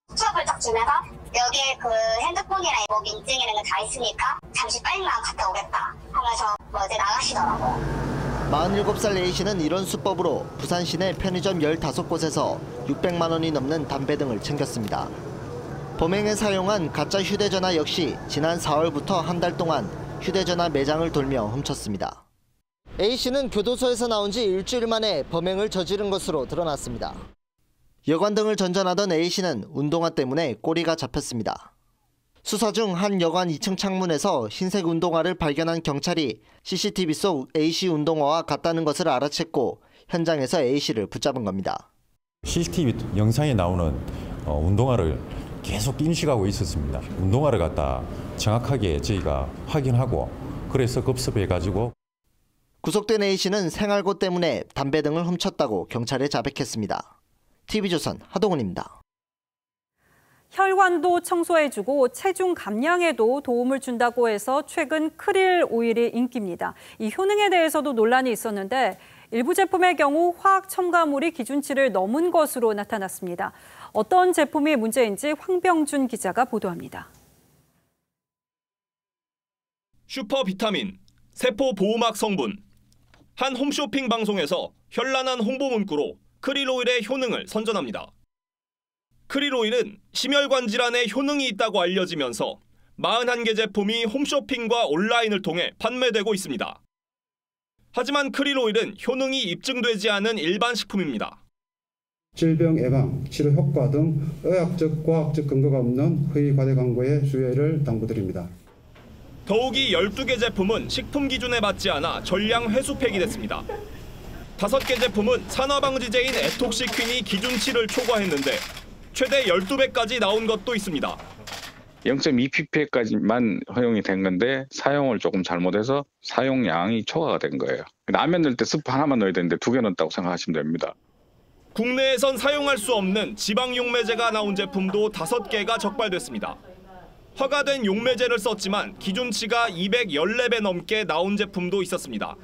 수첩을 딱 주면서 여기에 그 핸드폰이랑 뭐 인증 이런 거 다 있으니까 잠시 빨리만 갔다 오겠다 하면서 이제 나가시더라고요. 47살 A씨는 이런 수법으로 부산 시내 편의점 15곳에서 600만 원이 넘는 담배 등을 챙겼습니다. 범행에 사용한 가짜 휴대전화 역시 지난 4월부터 한 달 동안 휴대전화 매장을 돌며 훔쳤습니다. A씨는 교도소에서 나온 지 일주일 만에 범행을 저지른 것으로 드러났습니다. 여관 등을 전전하던 A씨는 운동화 때문에 꼬리가 잡혔습니다. 수사 중 한 여관 2층 창문에서 흰색 운동화를 발견한 경찰이 CCTV 속 A씨 운동화와 같다는 것을 알아챘고 현장에서 A씨를 붙잡은 겁니다. CCTV 영상에 나오는 운동화를 계속 인식하고 있었습니다. 운동화를 갖다 정확하게 저희가 확인하고 그래서 급습해가지고. 구속된 A씨는 생활고 때문에 담배 등을 훔쳤다고 경찰에 자백했습니다. TV조선 하동훈입니다. 혈관도 청소해주고 체중 감량에도 도움을 준다고 해서 최근 크릴 오일이 인기입니다. 이 효능에 대해서도 논란이 있었는데 일부 제품의 경우 화학 첨가물이 기준치를 넘은 것으로 나타났습니다. 어떤 제품이 문제인지 황병준 기자가 보도합니다. 슈퍼 비타민, 세포 보호막 성분. 한 홈쇼핑 방송에서 현란한 홍보 문구로 크릴 오일의 효능을 선전합니다. 크릴 오일은 심혈관 질환에 효능이 있다고 알려지면서 41개 제품이 홈쇼핑과 온라인을 통해 판매되고 있습니다. 하지만 크릴오일은 효능이 입증되지 않은 일반 식품입니다. 질병 예방, 치료 효과 등 의학적, 과학적 근거가 없는 허위 과대 광고에 주의를 당부드립니다. 더욱이 12개 제품은 식품 기준에 맞지 않아 전량 회수 폐기됐습니다. 5개 제품은 산화방지제인 에톡시퀸이 기준치를 초과했는데 최대 12배까지 나온 것도 있습니다. 0.2ppm까지만 허용이 된 건데 사용을 조금 잘못해서 사용량이 초과가 된 거예요. 라면 넣을 때 스프 하나만 넣어야 되는데 2개 넣었다고 생각하시면 됩니다. 국내에선 사용할 수 없는 지방 용매제가 나온 제품도 5개가 적발됐습니다. 허가된 용매제를 썼지만 기준치가 214배 넘게 나온 제품도 있었습니다.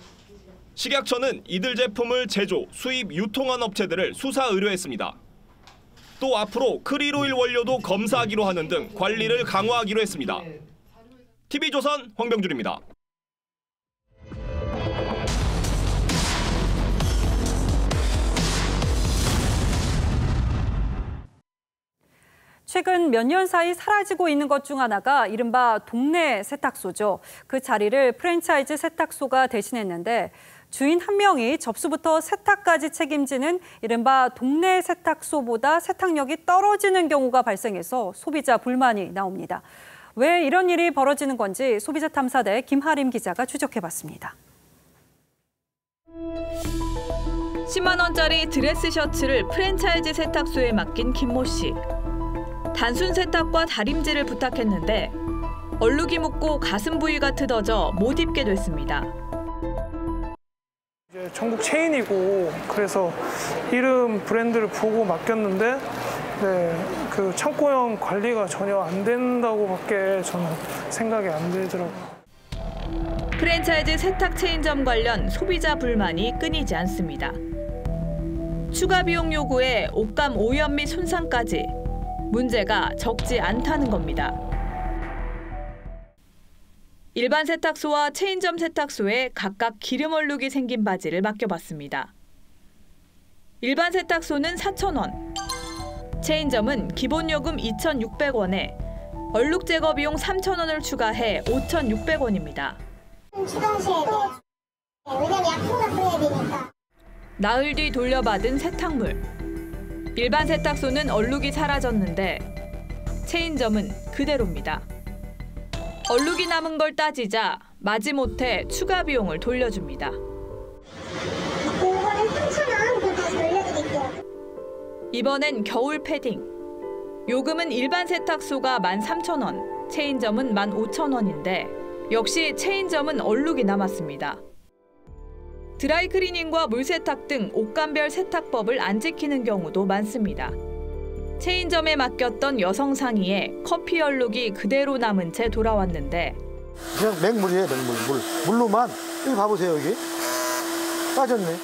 식약처는 이들 제품을 제조, 수입, 유통한 업체들을 수사 의뢰했습니다. 또 앞으로 크릴오일 원료도 검사하기로 하는 등 관리를 강화하기로 했습니다. TV조선 황병준입니다. 최근 몇 년 사이 사라지고 있는 것 중 하나가 이른바 동네 세탁소죠. 그 자리를 프랜차이즈 세탁소가 대신했는데 주인 한 명이 접수부터 세탁까지 책임지는 이른바 동네 세탁소보다 세탁력이 떨어지는 경우가 발생해서 소비자 불만이 나옵니다. 왜 이런 일이 벌어지는 건지 소비자탐사대 김하림 기자가 추적해봤습니다. 10만 원짜리 드레스 셔츠를 프랜차이즈 세탁소에 맡긴 김모 씨. 단순 세탁과 다림질을 부탁했는데 얼룩이 묻고 가슴 부위가 뜯어져 못 입게 됐습니다. 이제 전국 체인이고 그래서 이름 브랜드를 보고 맡겼는데 그 창고형 관리가 전혀 안 된다고밖에 저는 생각이 안 들더라고요. 프랜차이즈 세탁 체인점 관련 소비자 불만이 끊이지 않습니다. 추가 비용 요구에 옷감 오염 및 손상까지 문제가 적지 않다는 겁니다. 일반 세탁소와 체인점 세탁소에 각각 기름 얼룩이 생긴 바지를 맡겨봤습니다. 일반 세탁소는 4,000원, 체인점은 기본 요금 2,600원에 얼룩 제거 비용 3,000원을 추가해 5,600원입니다. 추가하셔야 돼요. 왜냐면 약품 뿌려야 되니까. 나흘 뒤 돌려받은 세탁물. 일반 세탁소는 얼룩이 사라졌는데 체인점은 그대로입니다. 얼룩이 남은 걸 따지자 마지못해 추가 비용을 돌려줍니다. 이거는 3,000원, 그거 다시 돌려드릴게요. 이번엔 겨울 패딩. 요금은 일반 세탁소가 13,000원, 체인점은 15,000원인데 역시 체인점은 얼룩이 남았습니다. 드라이클리닝과 물세탁 등 옷감별 세탁법을 안 지키는 경우도 많습니다. 체인점에 맡겼던 여성 상의에 커피 얼룩이 그대로 남은 채 돌아왔는데 그냥 맹물이에요, 맹물. 물로만. 여기 봐보세요, 여기. 빠졌네.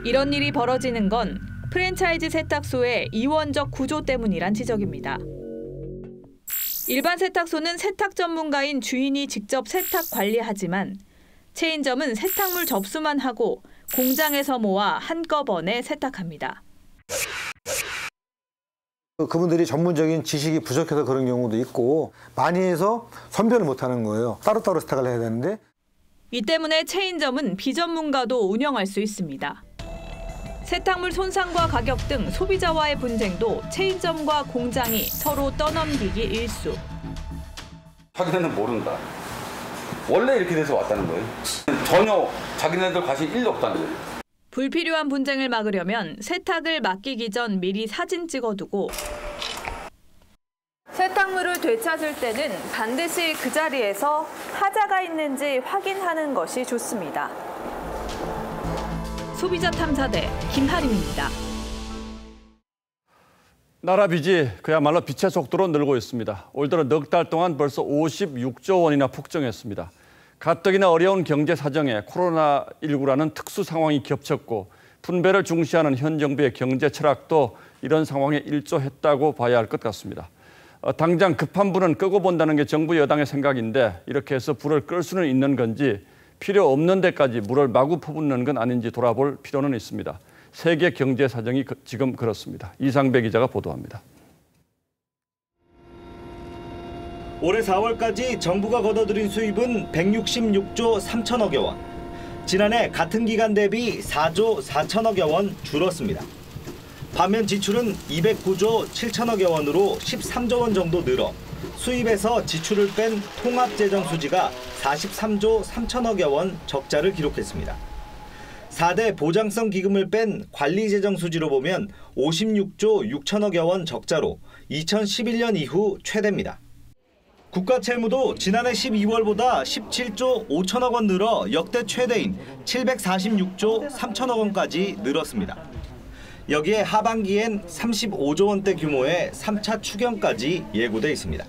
이런 일이 벌어지는 건 프랜차이즈 세탁소의 이원적 구조 때문이란 지적입니다. 일반 세탁소는 세탁 전문가인 주인이 직접 세탁 관리하지만 체인점은 세탁물 접수만 하고 공장에서 모아 한꺼번에 세탁합니다. 그분들이 전문적인 지식이 부족해서 그런 경우도 있고 많이 해서 선별을 못하는 거예요. 따로따로 세탁을 해야 되는데. 이 때문에 체인점은 비전문가도 운영할 수 있습니다. 세탁물 손상과 가격 등 소비자와의 분쟁도 체인점과 공장이 서로 떠넘기기 일쑤. 자기네는 모른다. 원래 이렇게 돼서 왔다는 거예요. 전혀 자기네들 관심 1도 없다는 거예요. 불필요한 분쟁을 막으려면 세탁을 맡기기 전 미리 사진 찍어두고 세탁물을 되찾을 때는 반드시 그 자리에서 하자가 있는지 확인하는 것이 좋습니다. 소비자 탐사대 김하림입니다. 나라 빚이 그야말로 빛의 속도로 늘고 있습니다. 올 들어 넉 달 동안 벌써 56조 원이나 폭증했습니다. 가뜩이나 어려운 경제 사정에 코로나19라는 특수 상황이 겹쳤고 분배를 중시하는 현 정부의 경제 철학도 이런 상황에 일조했다고 봐야 할 것 같습니다. 당장 급한 불은 끄고 본다는 게 정부 여당의 생각인데 이렇게 해서 불을 끌 수는 있는 건지 필요 없는 데까지 물을 마구 퍼붓는 건 아닌지 돌아볼 필요는 있습니다. 세계 경제 사정이 지금 그렇습니다. 이상배 기자가 보도합니다. 올해 4월까지 정부가 걷어들인 수입은 166조 3천억여 원. 지난해 같은 기간 대비 4조 4천억여 원 줄었습니다. 반면 지출은 209조 7천억여 원으로 13조 원 정도 늘어 수입에서 지출을 뺀 통합재정 수지가 43조 3천억여 원 적자를 기록했습니다. 4대 보장성 기금을 뺀 관리재정 수지로 보면 56조 6천억여 원 적자로 2011년 이후 최대입니다. 국가채무도 지난해 12월보다 17조 5천억 원 늘어 역대 최대인 746조 3천억 원까지 늘었습니다. 여기에 하반기엔 35조 원대 규모의 3차 추경까지 예고돼 있습니다.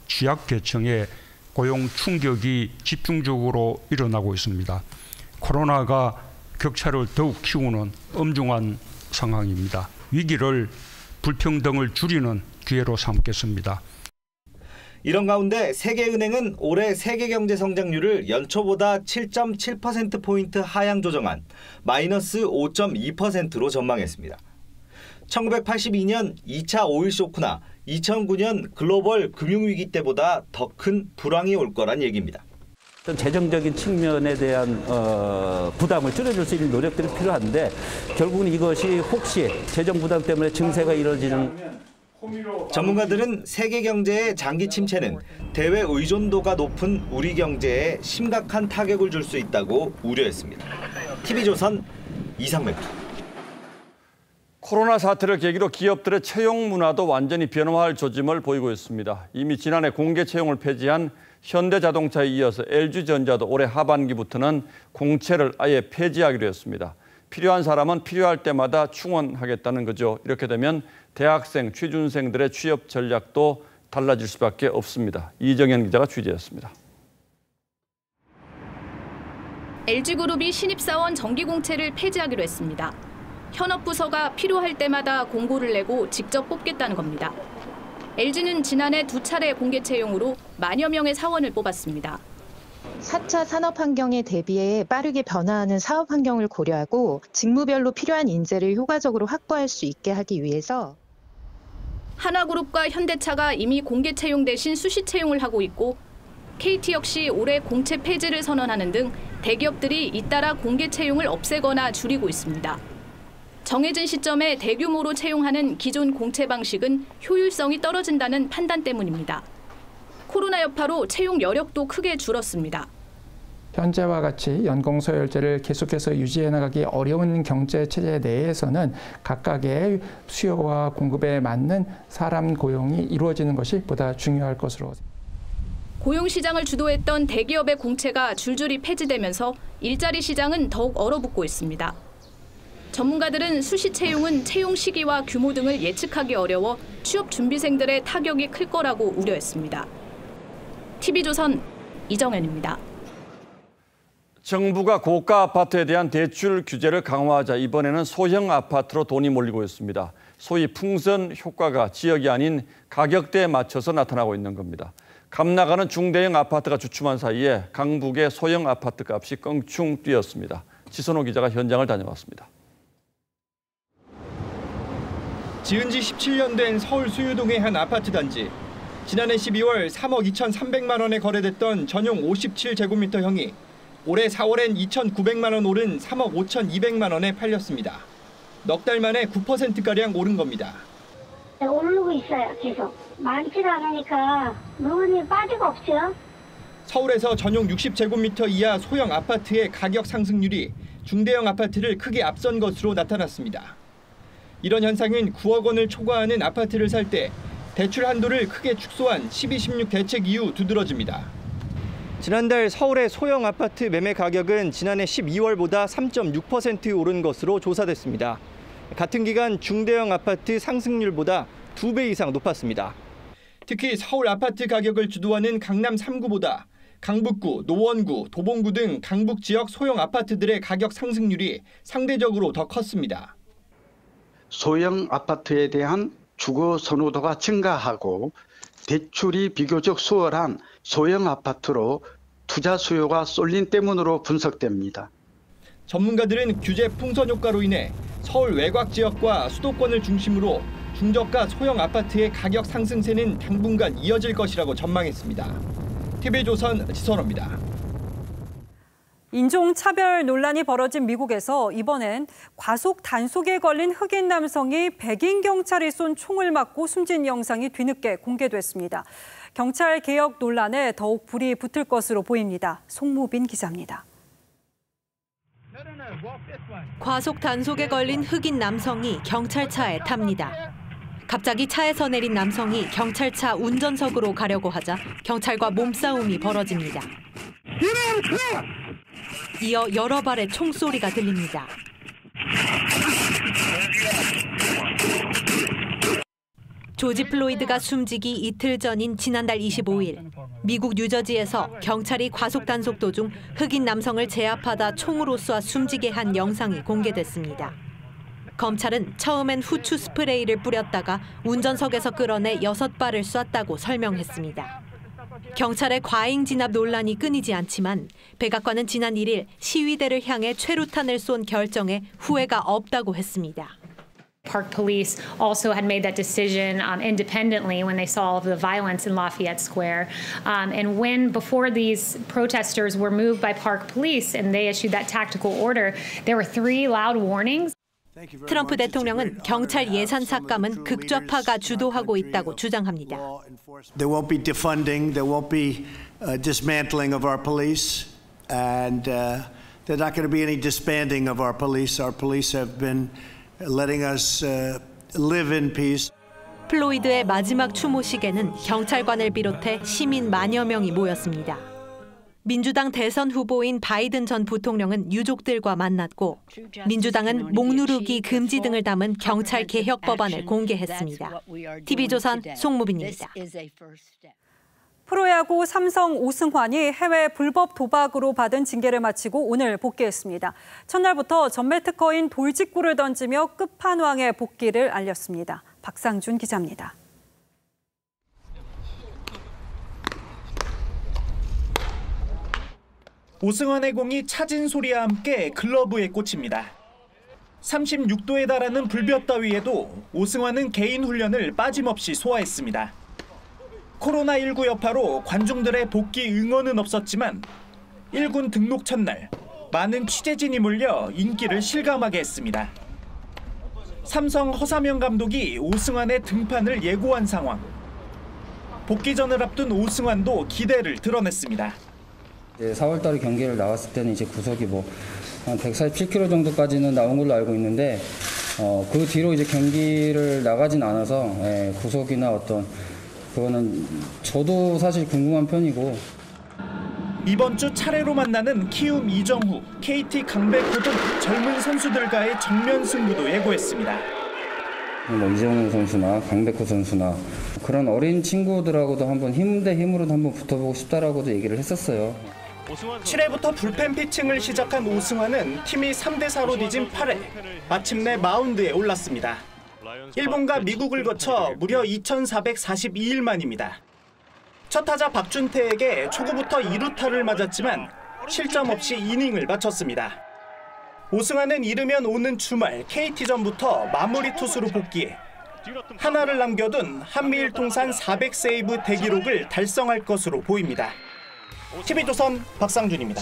취약계층의 고용 충격이 집중적으로 일어나고 있습니다. 코로나가 격차를 더욱 키우는 엄중한 상황입니다. 위기를 불평등을 줄이는 기회로 삼겠습니다. 이런 가운데 세계은행은 올해 세계 경제 성장률을 연초보다 7.7%포인트 하향 조정한 마이너스 5.2%로 전망했습니다. 1982년 2차 오일 쇼크나 2009년 글로벌 금융위기 때보다 더 큰 불황이 올 거란 얘기입니다. 재정적인 측면에 대한 부담을 줄여줄 수 있는 노력들이 필요한데 결국은 이것이 혹시 재정 부담 때문에 증세가 이뤄지는 전문가들은 세계 경제의 장기 침체는 대외 의존도가 높은 우리 경제에 심각한 타격을 줄 수 있다고 우려했습니다. TV조선 이상맵입니다. 코로나 사태를 계기로 기업들의 채용 문화도 완전히 변화할 조짐을 보이고 있습니다. 이미 지난해 공개 채용을 폐지한 현대자동차에 이어서 LG전자도 올해 하반기부터는 공채를 아예 폐지하기로 했습니다. 필요한 사람은 필요할 때마다 충원하겠다는 거죠. 이렇게 되면 대학생, 취준생들의 취업 전략도 달라질 수밖에 없습니다. 이정현 기자가 취재했습니다. LG그룹이 신입사원 정기공채를 폐지하기로 했습니다. 현업 부서가 필요할 때마다 공고를 내고 직접 뽑겠다는 겁니다. LG는 지난해 2차례 공개 채용으로 만여 명의 사원을 뽑았습니다. 4차 산업 환경에 대비해 빠르게 변화하는 사업 환경을 고려하고 직무별로 필요한 인재를 효과적으로 확보할 수 있게 하기 위해서 한화그룹과 현대차가 이미 공개 채용 대신 수시 채용을 하고 있고 KT 역시 올해 공채 폐지를 선언하는 등 대기업들이 잇따라 공개 채용을 없애거나 줄이고 있습니다. 정해진 시점에 대규모로 채용하는 기존 공채 방식은 효율성이 떨어진다는 판단 때문입니다. 코로나 여파로 채용 여력도 크게 줄었습니다. 현재와 같이 연공서열제를 계속해서 유지해 나가기 어려운 경제 체제 내에서는 각각의 수요와 공급에 맞는 사람 고용이 이루어지는 것이 보다 중요할 것으로. 고용시장을 주도했던 대기업의 공채가 줄줄이 폐지되면서 일자리 시장은 더욱 얼어붙고 있습니다. 전문가들은 수시 채용은 채용 시기와 규모 등을 예측하기 어려워 취업 준비생들의 타격이 클 거라고 우려했습니다. TV조선 이정현입니다. 정부가 고가 아파트에 대한 대출 규제를 강화하자 이번에는 소형 아파트로 돈이 몰리고 있습니다. 소위 풍선 효과가 지역이 아닌 가격대에 맞춰서 나타나고 있는 겁니다. 값 나가는 중대형 아파트가 주춤한 사이에 강북의 소형 아파트 값이 껑충 뛰었습니다. 지선호 기자가 현장을 다녀왔습니다. 지은 지 17년 된 서울 수유동의 한 아파트 단지. 지난해 12월 3억 2,300만 원에 거래됐던 전용 57제곱미터형이 올해 4월엔 2,900만 원 오른 3억 5,200만 원에 팔렸습니다. 넉 달 만에 9%가량 오른 겁니다. 오르고 있어요, 계속. 많지도 않으니까 물건이 빠지고 없죠. 서울에서 전용 60제곱미터 이하 소형 아파트의 가격 상승률이 중대형 아파트를 크게 앞선 것으로 나타났습니다. 이런 현상은 9억 원을 초과하는 아파트를 살 때 대출 한도를 크게 축소한 12.16 대책 이후 두드러집니다. 지난달 서울의 소형 아파트 매매 가격은 지난해 12월보다 3.6% 오른 것으로 조사됐습니다. 같은 기간 중대형 아파트 상승률보다 2배 이상 높았습니다. 특히 서울 아파트 가격을 주도하는 강남 3구보다 강북구, 노원구, 도봉구 등 강북 지역 소형 아파트들의 가격 상승률이 상대적으로 더 컸습니다. 소형 아파트에 대한 주거 선호도가 증가하고 대출이 비교적 수월한 소형 아파트로 투자 수요가 쏠린 때문으로 분석됩니다. 전문가들은 규제 풍선 효과로 인해 서울 외곽 지역과 수도권을 중심으로 중저가 소형 아파트의 가격 상승세는 당분간 이어질 것이라고 전망했습니다. TV조선 지선호입니다. 인종차별 논란이 벌어진 미국에서 이번엔 과속 단속에 걸린 흑인 남성이 백인 경찰이 쏜 총을 맞고 숨진 영상이 뒤늦게 공개됐습니다. 경찰 개혁 논란에 더욱 불이 붙을 것으로 보입니다. 송무빈 기자입니다. 과속 단속에 걸린 흑인 남성이 경찰차에 탑니다. 갑자기 차에서 내린 남성이 경찰차 운전석으로 가려고 하자 경찰과 몸싸움이 벌어집니다. 이어 여러 발의 총소리가 들립니다. 조지 플로이드가 숨지기 이틀 전인 지난달 25일, 미국 뉴저지에서 경찰이 과속 단속 도중 흑인 남성을 제압하다 총으로 쏴 숨지게 한 영상이 공개됐습니다. 검찰은 처음엔 후추 스프레이를 뿌렸다가 운전석에서 끌어내 6발을 쐈다고 설명했습니다. 경찰의 과잉 진압 논란이 끊이지 않지만 백악관은 지난 1일 시위대를 향해 최루탄을 쏜 결정에 후회가 없다고 했습니다. Park Police also had made that decision independently when they saw the violence in Lafayette Square. And when, before these protesters were moved by Park Police and they issued that tactical order, there were 3 loud warnings. 트럼프 대통령은 경찰 예산 삭감은 극좌파가 주도하고 있다고 주장합니다. There won't be defunding, there won't be dismantling of our police, and there's not going to be any disbanding of our police. Our police have been letting us live in peace. 플로이드의 마지막 추모식에는 경찰관을 비롯해 시민 만여 명이 모였습니다. 민주당 대선 후보인 바이든 전 부통령은 유족들과 만났고 민주당은 목 누르기 금지 등을 담은 경찰 개혁 법안을 공개했습니다. TV조선 송무빈입니다. 프로야구 삼성 오승환이 해외 불법 도박으로 받은 징계를 마치고 오늘 복귀했습니다. 첫날부터 전매 특허인 돌직구를 던지며 끝판왕의 복귀를 알렸습니다. 박상준 기자입니다. 오승환의 공이 차진 소리와 함께 글러브에 꽂힙니다. 36도에 달하는 불볕 더위에도 오승환은 개인 훈련을 빠짐없이 소화했습니다. 코로나19 여파로 관중들의 복귀 응원은 없었지만 1군 등록 첫날 많은 취재진이 몰려 인기를 실감하게 했습니다. 삼성 허삼영 감독이 오승환의 등판을 예고한 상황. 복귀전을 앞둔 오승환도 기대를 드러냈습니다. 4월달에 경기를 나왔을 때는 이제 구속이 한 147km 정도까지는 나온 걸로 알고 있는데 그 뒤로 이제 경기를 나가진 않아서 구속이나 그거는 저도 사실 궁금한 편이고. 이번 주 차례로 만나는 키움 이정후, KT 강백호 등 젊은 선수들과의 정면 승부도 예고했습니다. 이정후 선수나 강백호 선수나 그런 어린 친구들하고도 한번 힘 대 힘으로도 한번 붙어보고 싶다라고도 얘기를 했었어요. 7회부터 불펜 피칭을 시작한 오승환은 팀이 3대4로 뒤진 8회 마침내 마운드에 올랐습니다. 일본과 미국을 거쳐 무려 2,442일 만입니다. 첫 타자 박준태에게 초구부터 2루타를 맞았지만 실점 없이 이닝을 마쳤습니다. 오승환은 이르면 오는 주말 KT전부터 마무리 투수로 복귀해 하나를 남겨둔 한미일 통산 400세이브 대기록을 달성할 것으로 보입니다. TV조선 박상준입니다.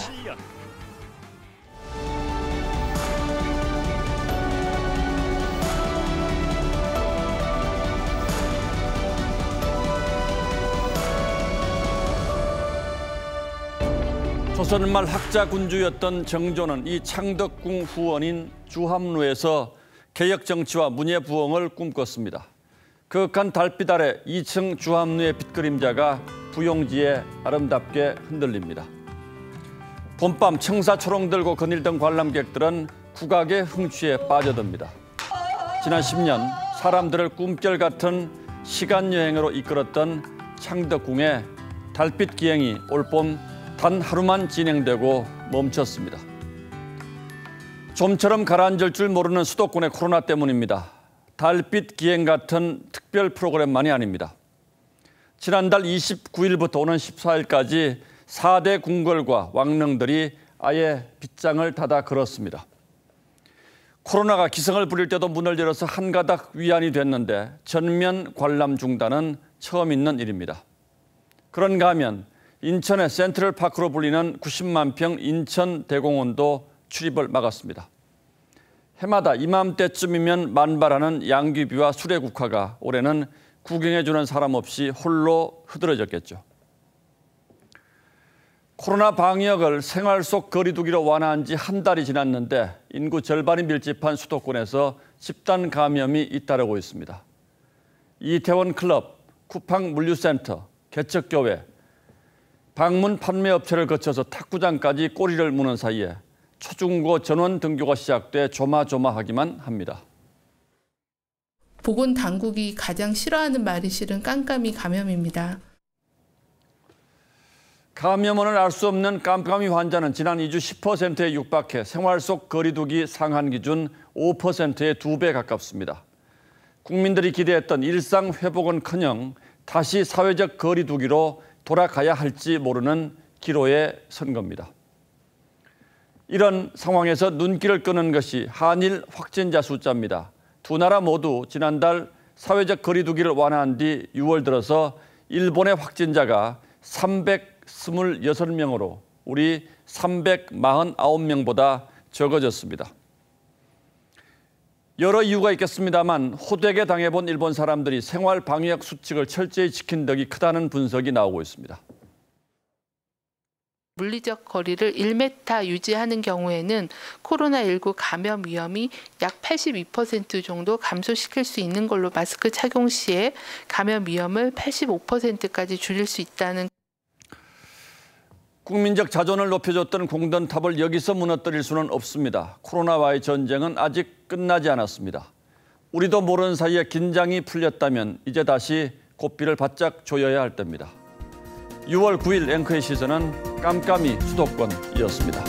조선말 학자 군주였던 정조는 이 창덕궁 후원인 주함루에서 개혁 정치와 문예 부흥을 꿈꿨습니다. 그윽한 달빛 아래 2층 주함루의 빛그림자가 부용지에 아름답게 흔들립니다. 봄밤 청사초롱 들고 거닐던 관람객들은 국악의 흥취에 빠져듭니다. 지난 10년 사람들을 꿈결 같은 시간여행으로 이끌었던 창덕궁의 달빛 기행이 올봄 단 하루만 진행되고 멈췄습니다. 좀처럼 가라앉을 줄 모르는 수도권의 코로나 때문입니다. 달빛 기행 같은 특별 프로그램만이 아닙니다. 지난달 29일부터 오는 14일까지 4대 궁궐과 왕릉들이 아예 빗장을 닫아 걸었습니다. 코로나가 기승을 부릴 때도 문을 열어서 한가닥 위안이 됐는데 전면 관람 중단은 처음 있는 일입니다. 그런가 하면 인천의 센트럴파크로 불리는 90만 평 인천대공원도 출입을 막았습니다. 해마다 이맘때쯤이면 만발하는 양귀비와 수레국화가 올해는 구경해주는 사람 없이 홀로 흐드러졌겠죠. 코로나 방역을 생활 속 거리 두기로 완화한 지 한 달이 지났는데 인구 절반이 밀집한 수도권에서 집단 감염이 잇따르고 있습니다. 이태원 클럽, 쿠팡 물류센터, 개척교회, 방문 판매 업체를 거쳐서 탁구장까지 꼬리를 무는 사이에 초중고 전원 등교가 시작돼 조마조마하기만 합니다. 보건당국이 가장 싫어하는 말이 실은 깜깜이 감염입니다. 감염원을 알 수 없는 깜깜이 환자는 지난 2주 10%에 육박해 생활 속 거리두기 상한 기준 5%의 2배 가깝습니다. 국민들이 기대했던 일상 회복은커녕 다시 사회적 거리두기로 돌아가야 할지 모르는 기로에 선 겁니다. 이런 상황에서 눈길을 끄는 것이 한일 확진자 숫자입니다. 두 나라 모두 지난달 사회적 거리두기를 완화한 뒤 6월 들어서 일본의 확진자가 326명으로 우리 349명보다 적어졌습니다. 여러 이유가 있겠습니다만 호되게 당해본 일본 사람들이 생활 방역 수칙을 철저히 지킨 덕이 크다는 분석이 나오고 있습니다. 물리적 거리를 1m 유지하는 경우에는 코로나19 감염 위험이 약 82% 정도 감소시킬 수 있는 걸로 마스크 착용 시에 감염 위험을 85%까지 줄일 수 있다는. 국민적 자존을 높여줬던 공든탑을 여기서 무너뜨릴 수는 없습니다. 코로나와의 전쟁은 아직 끝나지 않았습니다. 우리도 모르는 사이에 긴장이 풀렸다면 이제 다시 고삐를 바짝 조여야 할 때입니다. 6월 9일 앵커의 시선은 깜깜이 수도권이었습니다.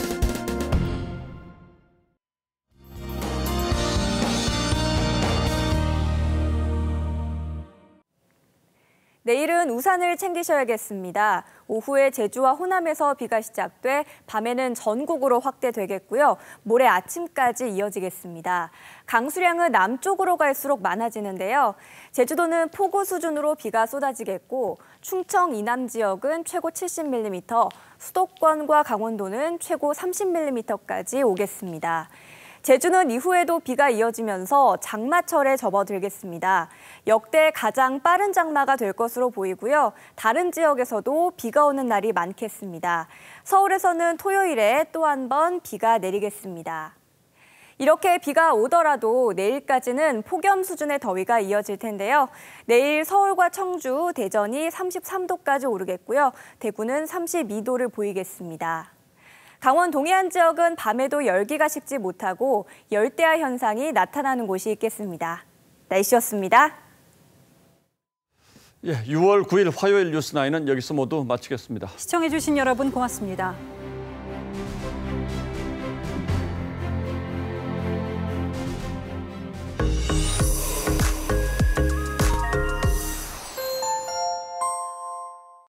내일은 우산을 챙기셔야겠습니다. 오후에 제주와 호남에서 비가 시작돼 밤에는 전국으로 확대되겠고요. 모레 아침까지 이어지겠습니다. 강수량은 남쪽으로 갈수록 많아지는데요. 제주도는 폭우 수준으로 비가 쏟아지겠고 충청 이남 지역은 최고 70mm, 수도권과 강원도는 최고 30mm까지 오겠습니다. 제주는 이후에도 비가 이어지면서 장마철에 접어들겠습니다. 역대 가장 빠른 장마가 될 것으로 보이고요. 다른 지역에서도 비가 오는 날이 많겠습니다. 서울에서는 토요일에 또 한 번 비가 내리겠습니다. 이렇게 비가 오더라도 내일까지는 폭염 수준의 더위가 이어질 텐데요. 내일 서울과 청주, 대전이 33도까지 오르겠고요. 대구는 32도를 보이겠습니다. 강원 동해안 지역은 밤에도 열기가 식지 못하고 열대야 현상이 나타나는 곳이 있겠습니다. 날씨였습니다. 6월 9일 화요일 뉴스9는 여기서 모두 마치겠습니다. 시청해주신 여러분 고맙습니다.